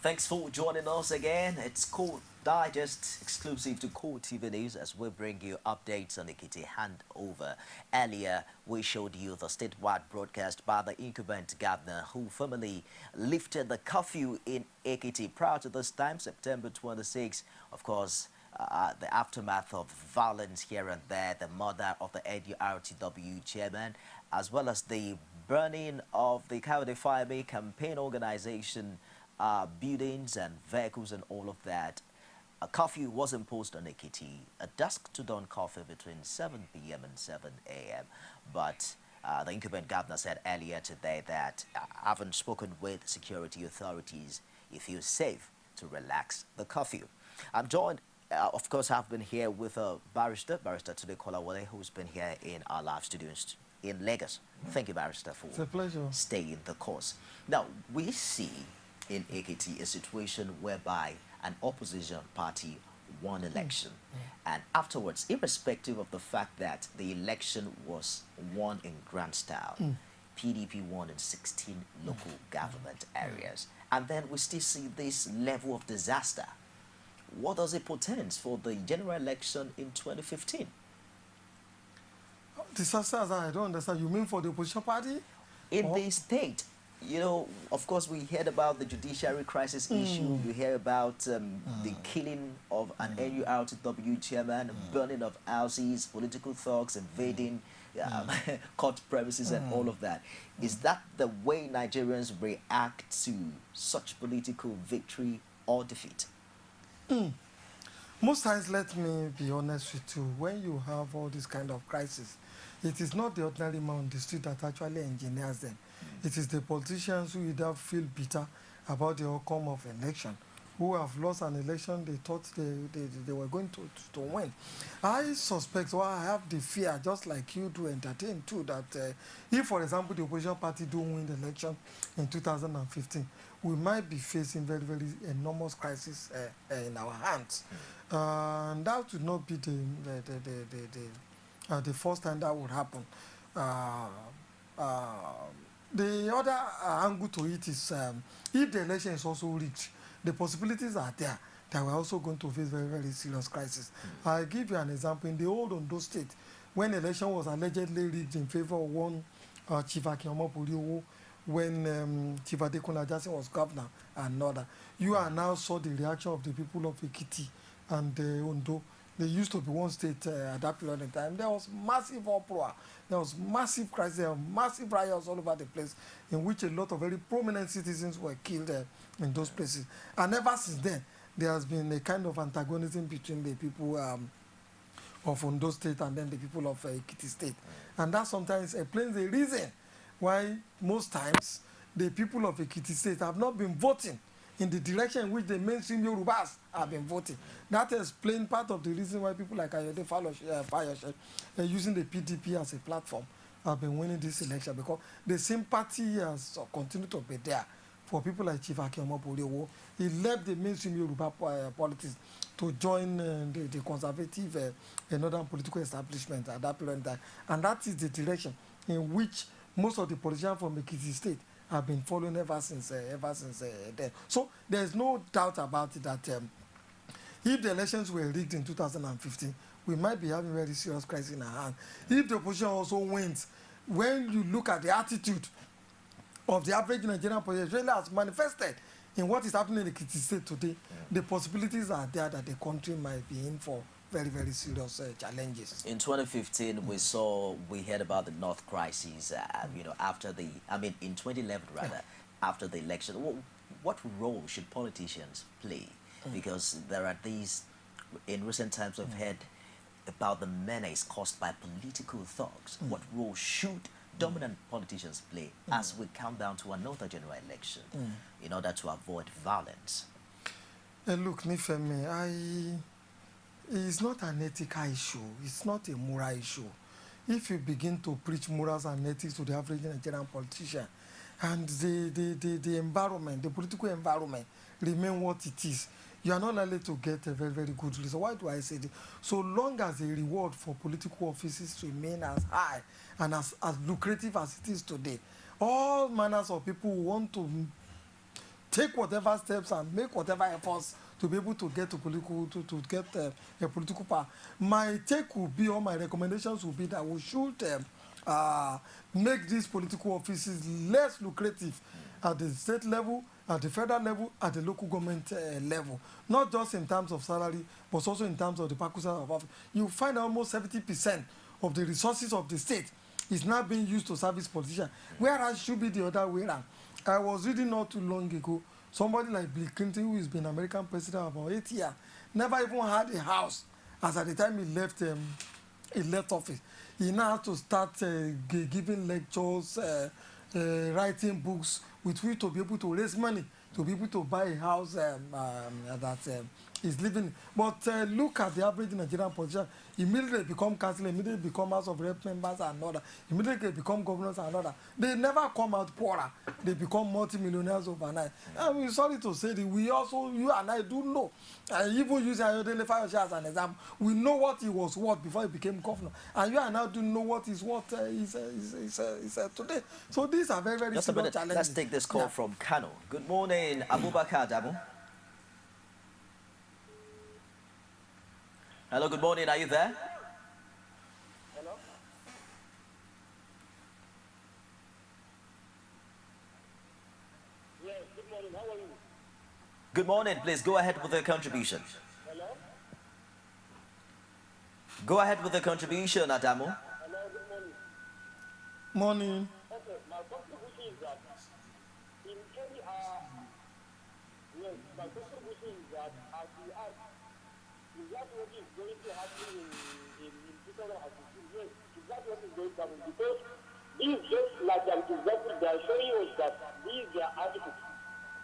Thanks for joining us again. It's Core Digest, exclusive to Core TV News, as we bring you updates on the EKITI handover. Earlier, we showed you the statewide broadcast by the incumbent governor who formally lifted the curfew in EKITI. Prior to this time, September 26, of course, the aftermath of violence here and there, the murder of the NURTW chairman, as well as the burning of the County Fire campaign organization buildings and vehicles and all of that. A curfew was imposed on EKITI, a dusk to dawn curfew between 7 p.m. and 7 a.m. But the incumbent governor said earlier today that having spoken with security authorities, he feels safe to relax the curfew. I'm joined, of course, I've been here with a Barrister Tunde Kolawole, who's been here in our live studios in Lagos. Thank you, Barrister, for staying the course. Now, we see in EKITI a situation whereby an opposition party won election, and afterwards, irrespective of the fact that the election was won in grand style, PDP won in 16 local government areas, and then we still see this level of disaster. What does it portend for the general election in 2015? Disasters, I don't understand. You mean for the opposition party? In the state, You know, of course, we heard about the judiciary crisis issue. We hear about the killing of an NURTW chairman, burning of houses, political thugs invading court premises and all of that. Is that the way Nigerians react to such political victory or defeat? Most times, let me be honest with you, when you have all this kind of crisis, it is not the ordinary man on the street that actually engineers them. It is the politicians who either feel bitter about the outcome of election, who have lost an election they thought they were going to win. I suspect, or I have the fear, just like you do entertain too, that if, for example, the opposition party don't win the election in 2015, we might be facing very, very enormous crisis in our hands. And that would not be the first time that would happen. The other angle to it is if the election is also rigged, the possibilities are there that we're also going to face very, very serious crisis. I'll give you an example. In the old Ondo State, when the election was allegedly rigged in favor of one Chief Akinomo, when Chief Adekuna Jackson was governor and another, you are now saw the reaction of the people of EKITI and Ondo. They used to be one state at that period in time. There was massive uproar. There was massive crisis. There were massive riots all over the place in which a lot of very prominent citizens were killed in those places. And ever since then, there has been a kind of antagonism between the people of Ondo State and then the people of EKITI State. And that sometimes explains the reason why most times the people of EKITI State have not been voting in the direction in which the mainstream Yorubas have been voting. That explains part of the reason why people like Ayode Fayose using the PDP as a platform have been winning this election, because the sympathy has continued to be there for people like Chief Akinomo. He left the mainstream Yoruba politics to join the conservative northern political establishment at that period in time. And that is the direction in which most of the politicians from EKITI State have been following ever since then. So there's no doubt about it that if the elections were rigged in 2015, we might be having a very serious crisis in our hand. If the opposition also wins, when you look at the attitude of the average Nigerian politician, really has manifested in what is happening in EKITI State today, the possibilities are there that the country might be in for very, very serious challenges. In 2015, we heard about the North crisis, you know, in 2011 rather, after the election. What role should politicians play? Because there are these, in recent times we've heard about the menace caused by political thugs. What role should dominant politicians play as we count down to another general election in order to avoid violence? Look, Nifemi, it's not an ethical issue. It's not a moral issue. If you begin to preach morals and ethics to the average Nigerian politician, and the environment, the political environment, remain what it is, you are not likely to get a very, very good result. Why do I say this? So long as the reward for political offices remain as high and as lucrative as it is today, all manners of people who want to take whatever steps and make whatever efforts to be able to get to get a political power. My take will be, or my recommendations will be that we should make these political offices less lucrative at the state level, at the federal level, at the local government level. Not just in terms of salary, but also in terms of the perquisition of office. You find almost 70% of the resources of the state is now being used to service politicians, whereas it should be the other way around. I was reading not too long ago, somebody like Bill Clinton, who has been American president about 8 years, never even had a house as at the time he left office. He now has to start giving lectures, writing books with which to be able to raise money, to be able to buy a house that is living. But look at the average Nigerian politician. Immediately become councillor, immediately become House of Rep members and another, immediately become governors and another. They never come out poorer. They become multi-millionaires overnight. And we're sorry to say that we also, you and I do know, even using Ayode Fayose as an example, we know what he was worth before he became governor. And you and I do know what he's worth today. So these are very, very serious challenges. Let's take this call from Kano. Good morning, Abubakar Adamu. Hello, good morning. Are you there? Good morning. Please go ahead with the contribution. Hello? Go ahead with the contribution, Adamu. Hello, good morning. Morning. Okay, my contribution is that in any yes, my contribution is that as we ask, is that what is going to happen in 2016? Yes, is that what is going to happen? Because this is just like an example, they are showing us that these are articles.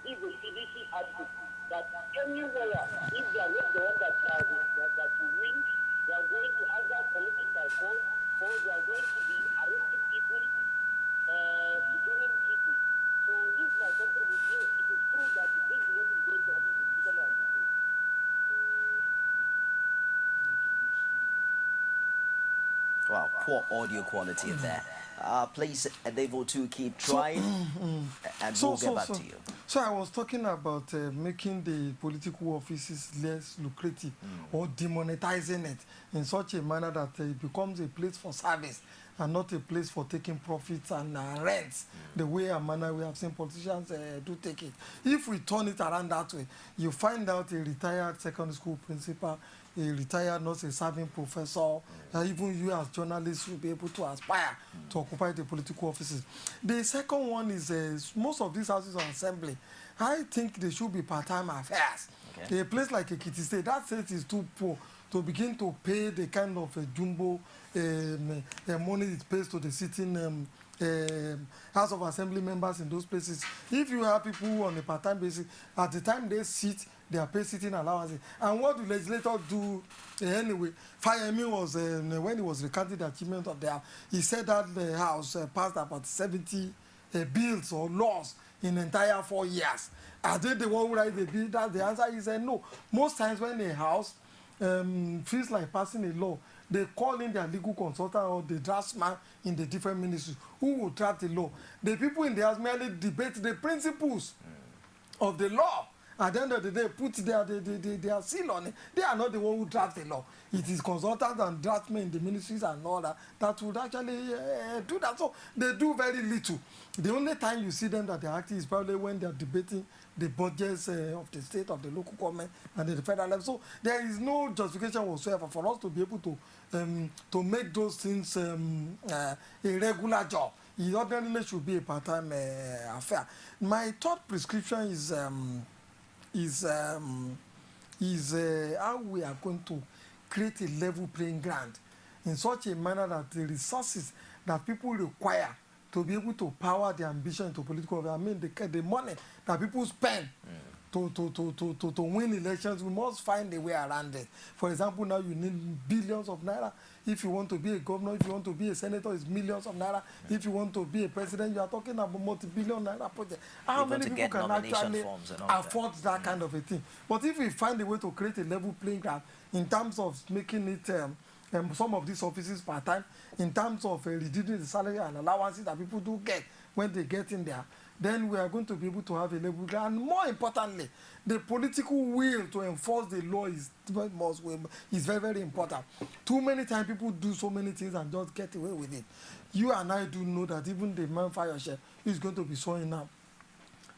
These are CDC articles. That anywhere, if they are not the one that will win, they are going to either collect by force or they are going to be arresting people, detaining people. So this is my contribution. Yes, it is true that this is what is going to happen in 2016. Wow, poor audio quality there. Please enable to keep trying, and we'll get back to you. So I was talking about making the political offices less lucrative or demonetizing it in such a manner that it becomes a place for service and not a place for taking profits and rents, the way and manner we have seen politicians do take it. If we turn it around that way, you find out a retired secondary school principal, a retired not a serving professor, even you as journalists will be able to aspire to occupy the political offices. The second one is most of these houses of assembly, I think they should be part-time affairs. Okay. A place like EKITI State, that state is too poor to begin to pay the kind of jumbo money it pays to the sitting House of Assembly members in those places. If you have people on a part-time basis, at the time they sit, they are paid sitting allowances. And what do legislators do anyway? Fayemi was, when he was recounting the achievement of the House, he said that the House passed about 70 bills or laws in the entire 4 years. Are they the one who write the bill? That the answer is no. Most times when a House feels like passing a law, they call in their legal consultant or the draftsman in the different ministries who will draft the law. The people in the House merely debate the principles of the law. At the end of the day, put their seal on it. They are not the one who draft the law. It is consultants and draftsmen in the ministries and all that would actually do that. So they do very little. The only time you see them that they're acting is probably when they're debating the budgets of the state, of the local government, and the federal level. So there is no justification whatsoever for us to be able to make those things a regular job. It ordinarily should be a part-time affair. My third prescription is how we are going to create a level playing ground in such a manner that the resources that people require to be able to power their ambition to political, I mean the money that people spend to win elections, we must find a way around it. For example, now you need billions of naira. If you want to be a governor, if you want to be a senator, it's millions of naira. If you want to be a president, you are talking about multi-billion naira project. How many people can actually afford that kind of a thing? But if we find a way to create a level playing ground in terms of making it some of these offices part-time, in terms of reducing the salary and allowances that people do get when they get in there, then we are going to be able to have a level ground. And more importantly, the political will to enforce the law is very, very important. Too many times people do so many things and just get away with it. You and I do know that even the man Fayose is going to be showing up.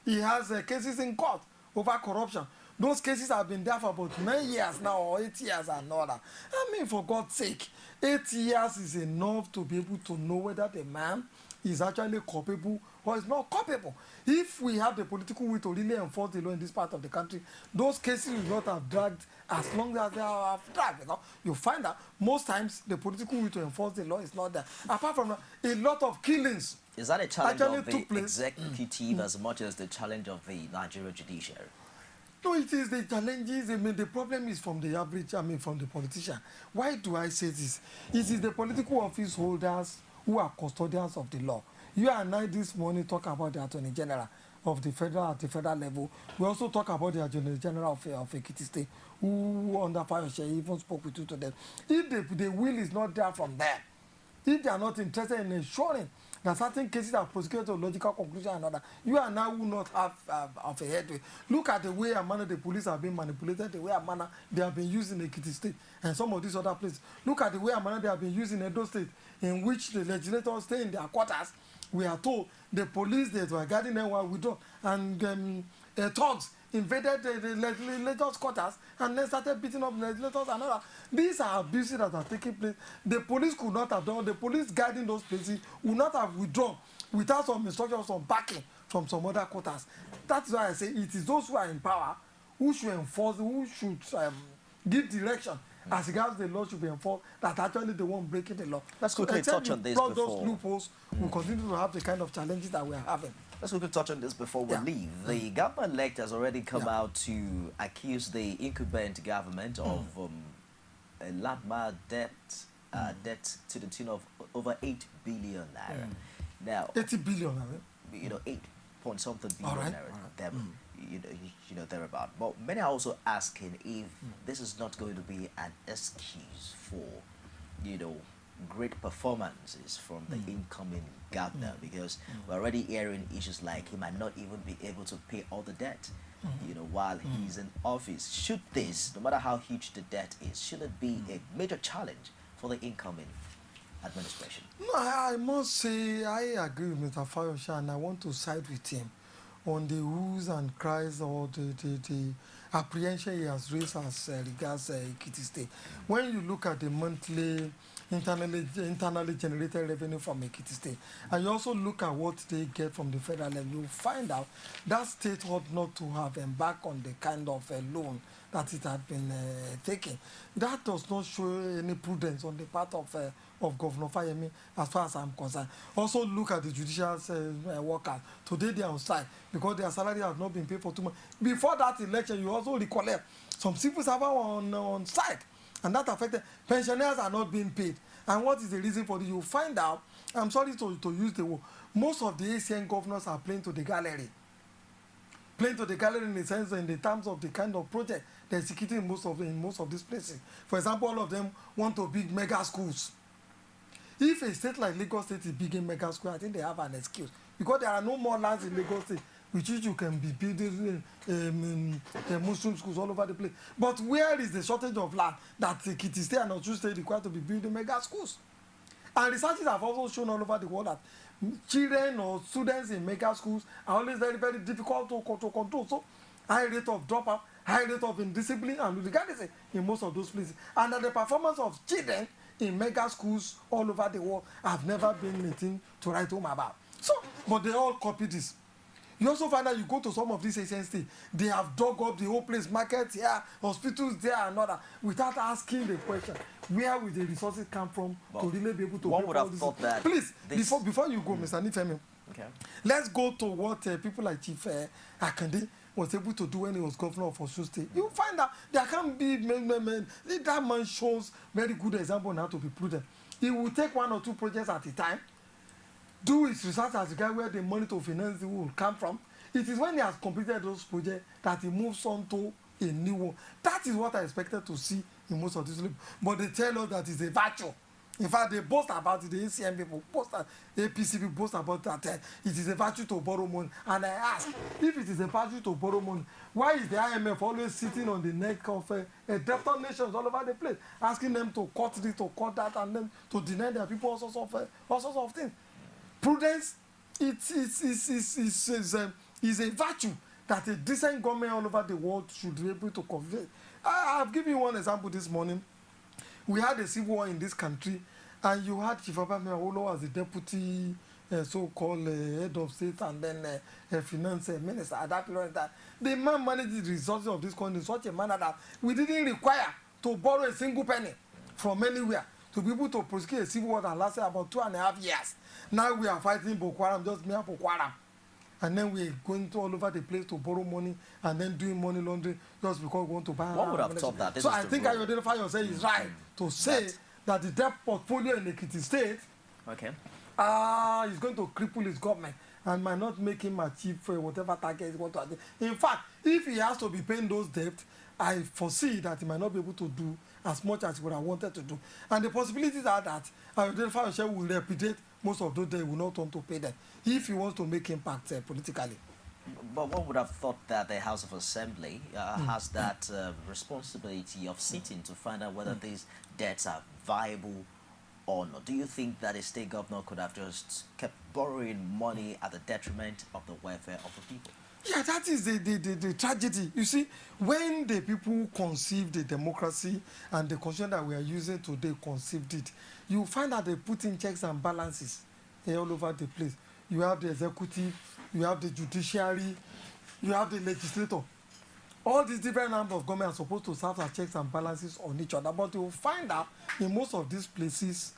He has cases in court over corruption. Those cases have been there for about 9 years now, or 8 years and all that. I mean, for God's sake, 8 years is enough to be able to know whether the man is actually culpable or is not culpable. If we have the political will to really enforce the law in this part of the country, those cases will not have dragged as long as they have dragged. You know? You find that most times the political will to enforce the law is not there. Apart from that, a lot of killings. Is that a challenge of the executive as much as the challenge of the Nigerian judiciary? No, it is the challenges. I mean, the problem is from the average, from the politician. Why do I say this? It is the political office holders who are custodians of the law. You and I this morning talk about the Attorney General of the federal at the federal level. We also talk about the Attorney General of EKITI State, who under Fayose even spoke with you today. If the will is not there from them, if they are not interested in ensuring that certain cases are prosecuted to logical conclusion and other, you and I will not have a headway. Look at the way and manner the police have been manipulated, the way and manner they have been used in EKITI State and some of these other places. Look at the way and manner they have been used in Edo State, in which the legislators stay in their quarters. We are told the police that were guarding them were withdrawn, and thugs invaded the legislators' quarters and then started beating up legislators and all that. These are abuses that are taking place. The police could not have done, the police guiding those places would not have withdrawn without some instructions, some backing from some other quarters. That's why I say it is those who are in power who should enforce, who should give direction as regards the law should be enforced, that actually they won't break the law. Let's quickly touch on this before. Those loopholes, we continue to have the kind of challenges that we are having. Let's quickly touch on this before we leave. The government-elect has already come out to accuse the incumbent government of a landmark debt to the tune of over 8 billion naira. Now, 80 billion, you know, 8 point something billion naira. You know, thereabout. But many are also asking if this is not going to be an excuse for, you know, great performances from the incoming governor, because we're already hearing issues like he might not even be able to pay all the debt, you know, while he's in office. Should this, no matter how huge the debt is, should it be a major challenge for the incoming administration? No, I must say I agree with Mr. Fayosha, and I want to side with him on the who's and cries or the apprehension he has raised as regards EKITI State. When you look at the monthly internally generated revenue from EKITI State, and you also look at what they get from the federal level, you find out that state ought not to have embarked on the kind of loan that it had been taking. That does not show any prudence on the part of Governor Fayemi, as far as I'm concerned. Also look at the judicial workers. Today they are on strike because their salary has not been paid for 2 months. Before that election, you also recollect some civil servants on strike, and that affected pensioners are not being paid. And what is the reason for this? You find out, I'm sorry to use the word, most of the ACN governors are playing to the gallery. Playing to the gallery in the sense, in the terms of the kind of project they're executing in most of these places. For example, all of them want to build mega schools. If a state like Lagos State is building mega schools, I think they have an excuse, because there are no more lands in Lagos State which you can be building Muslim schools all over the place. But where is the shortage of land that EKITI State and Osun State required to be building mega schools? And researches have also shown all over the world that children or students in mega schools are always very, very difficult to control. So high rate of dropout, high rate of indiscipline and legalism in most of those places. And that the performance of children in mega schools all over the world have never been anything to write home about. So, but they all copy this. You also find that you go to some of these Asian states, they have dug up the whole place, markets here, hospitals there, and other, without asking the question, where will the resources come from to really be able to one pay would for all have this? thought that Please, before you go, Mr. Nifemi, let's go to what people like Chief Akande was able to do when he was governor of Osun State. You find that there can be that man shows very good example on how to be prudent. He will take 1 or 2 projects at a time, do his research as regard where the money to finance it will come from. It is when he has completed those projects that he moves on to a new one. That is what I expected to see in most of these people. But they tell us that it's a virtue. In fact, they boast about it. The ACM people boast, APC people boast about that. It is a virtue to borrow money. And I ask, if it is a virtue to borrow money, why is the IMF always sitting on the neck of debtor nations all over the place, asking them to cut this, to cut that, and then to deny their people all sorts of things? Prudence is a virtue that a decent government all over the world should be able to convey. I've given you one example this morning. We had a civil war in this country, and you had Chief Obafemi Awolowo as the deputy so-called head of state and then finance minister at that period of time. The man managed the resources of this country in such a manner that we didn't require to borrow a single penny from anywhere to be able to prosecute a civil war that lasted about 2.5 years. Now we are fighting Boko Haram, just mere Boko Haram. And then we're going to all over the place to borrow money and then doing money laundering just because we want to buy. One would have thought that. So I think I identify yourself is right to say that the debt portfolio in EKITI State is going to cripple his government and might not make him achieve whatever target he wants to achieve. In fact, if he has to be paying those debts, I foresee that he might not be able to do as much as he would have wanted to do. And the possibilities are that I identify yourself will repudiate most of those they will not want to pay them if he wants to make impact politically. But one would have thought that the House of Assembly has that responsibility of sitting to find out whether these debts are viable or not. Do you think that a state governor could have just kept borrowing money at the detriment of the welfare of the people? Yeah, that is the tragedy. You see, when the people conceived the democracy and the constitution that we are using today conceived it, you find that they put in checks and balances all over the place. You have the executive, you have the judiciary, you have the legislature. All these different arms of government are supposed to serve as checks and balances on each other. But you will find that in most of these places,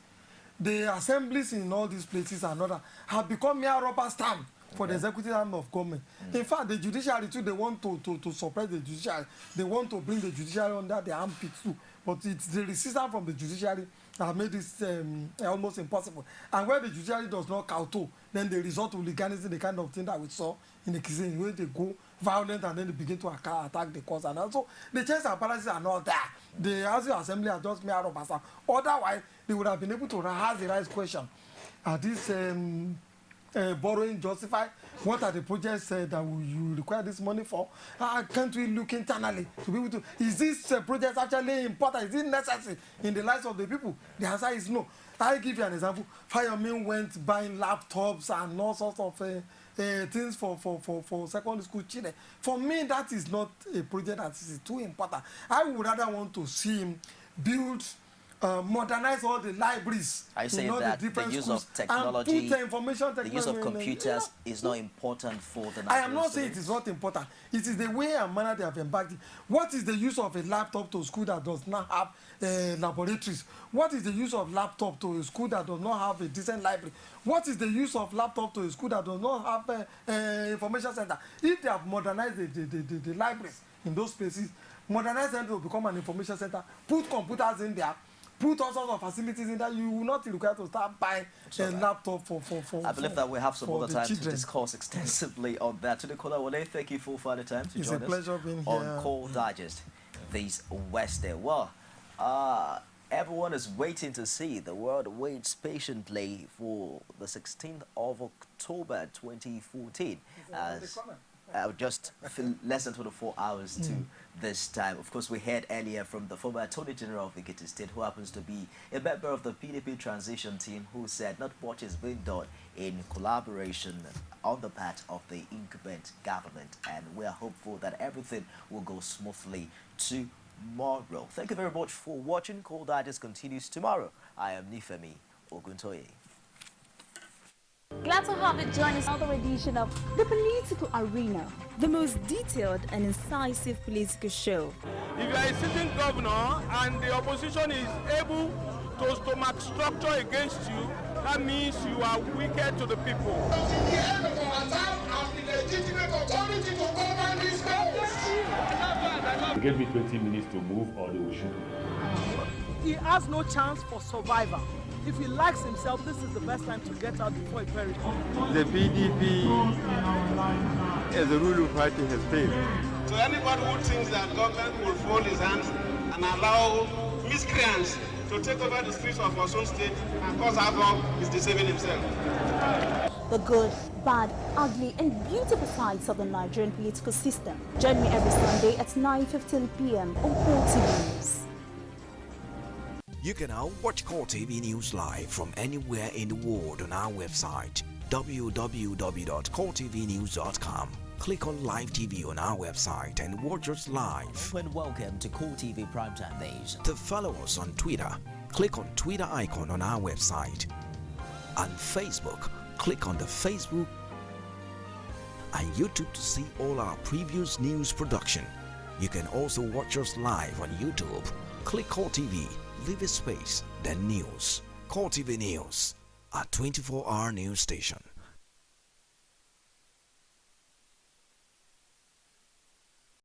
the assemblies in all these places and other have become mere rubber stamp for the executive arm of government. In fact, the judiciary too, they want to suppress the judiciary. They want to bring the judiciary under their armpit too. But it's the resistance from the judiciary that have made this almost impossible. And where the judiciary does not kowtow, then they resort to legalism, the kind of thing that we saw in the case where they go violent and then they begin to attack the cause. And also, the checks and balances are not there. The House Assembly are just mere rubber stamp. Otherwise, they would have been able to ask the right question. Are these borrowing justified? What are the projects that you require this money for? Can't we look internally to be able to? Is this project actually important? Is it necessary in the lives of the people? The answer is no. I'll give you an example. Firemen went buying laptops and all sorts of things for secondary school children. For me, that is not a project that is too important. I would rather want to see him build, modernize all the libraries. I say that the use of technology, the use of computers is not important for the. I am not saying it is not important. It is the way and manner they have embarked. What is the use of a laptop to a school that does not have laboratories? What is the use of laptop to a school that does not have a decent library? What is the use of laptop to a school that does not have an information center? If they have modernized the libraries in those places, modernize them to become an information center, put computers in there, put all sorts of facilities in that, you will not be required to start buying a laptop for I believe that we have some other time to discuss extensively on that. To the caller, Wale, thank you for further time to join us. It's a pleasure being here on Call Digest this Wednesday. Well, everyone is waiting to see. The world waits patiently for the 16th of October 2014. Just less than 24 hours to this time. Of course, we heard earlier from the former Attorney General of EKITI State, who happens to be a member of the PDP transition team, who said not much is being done in collaboration on the part of the incumbent government, and we are hopeful that everything will go smoothly tomorrow. Thank you very much for watching. Call Digest continues tomorrow. I am Nifemi Oguntoye. Glad to have you join us on another edition of The Political Arena, the most detailed and incisive political show. If you are a sitting governor and the opposition is able to stomach structure against you, that means you are wicked to the people. Give me 20 minutes to move or they will shoot me. He has no chance for survival. If he likes himself, this is the best time to get out before he perishes. The PDP as a ruling party has failed. So anybody who thinks that government will fold his hands and allow miscreants to take over the streets of Osun State and cause havoc is deceiving himself. The good, bad, ugly and beautiful sides of the Nigerian political system. Join me every Sunday at 9:15 p.m. on Core TV News. You can now watch Core TV News live from anywhere in the world on our website www.coretvnews.com. Click on Live TV on our website and watch us live. And welcome to Core TV Primetime News. To follow us on Twitter, click on Twitter icon on our website. On Facebook, click on the Facebook and YouTube to see all our previous news production. You can also watch us live on YouTube. Click Core TV, leave a space, then news. Core TV News, a 24-hour news station.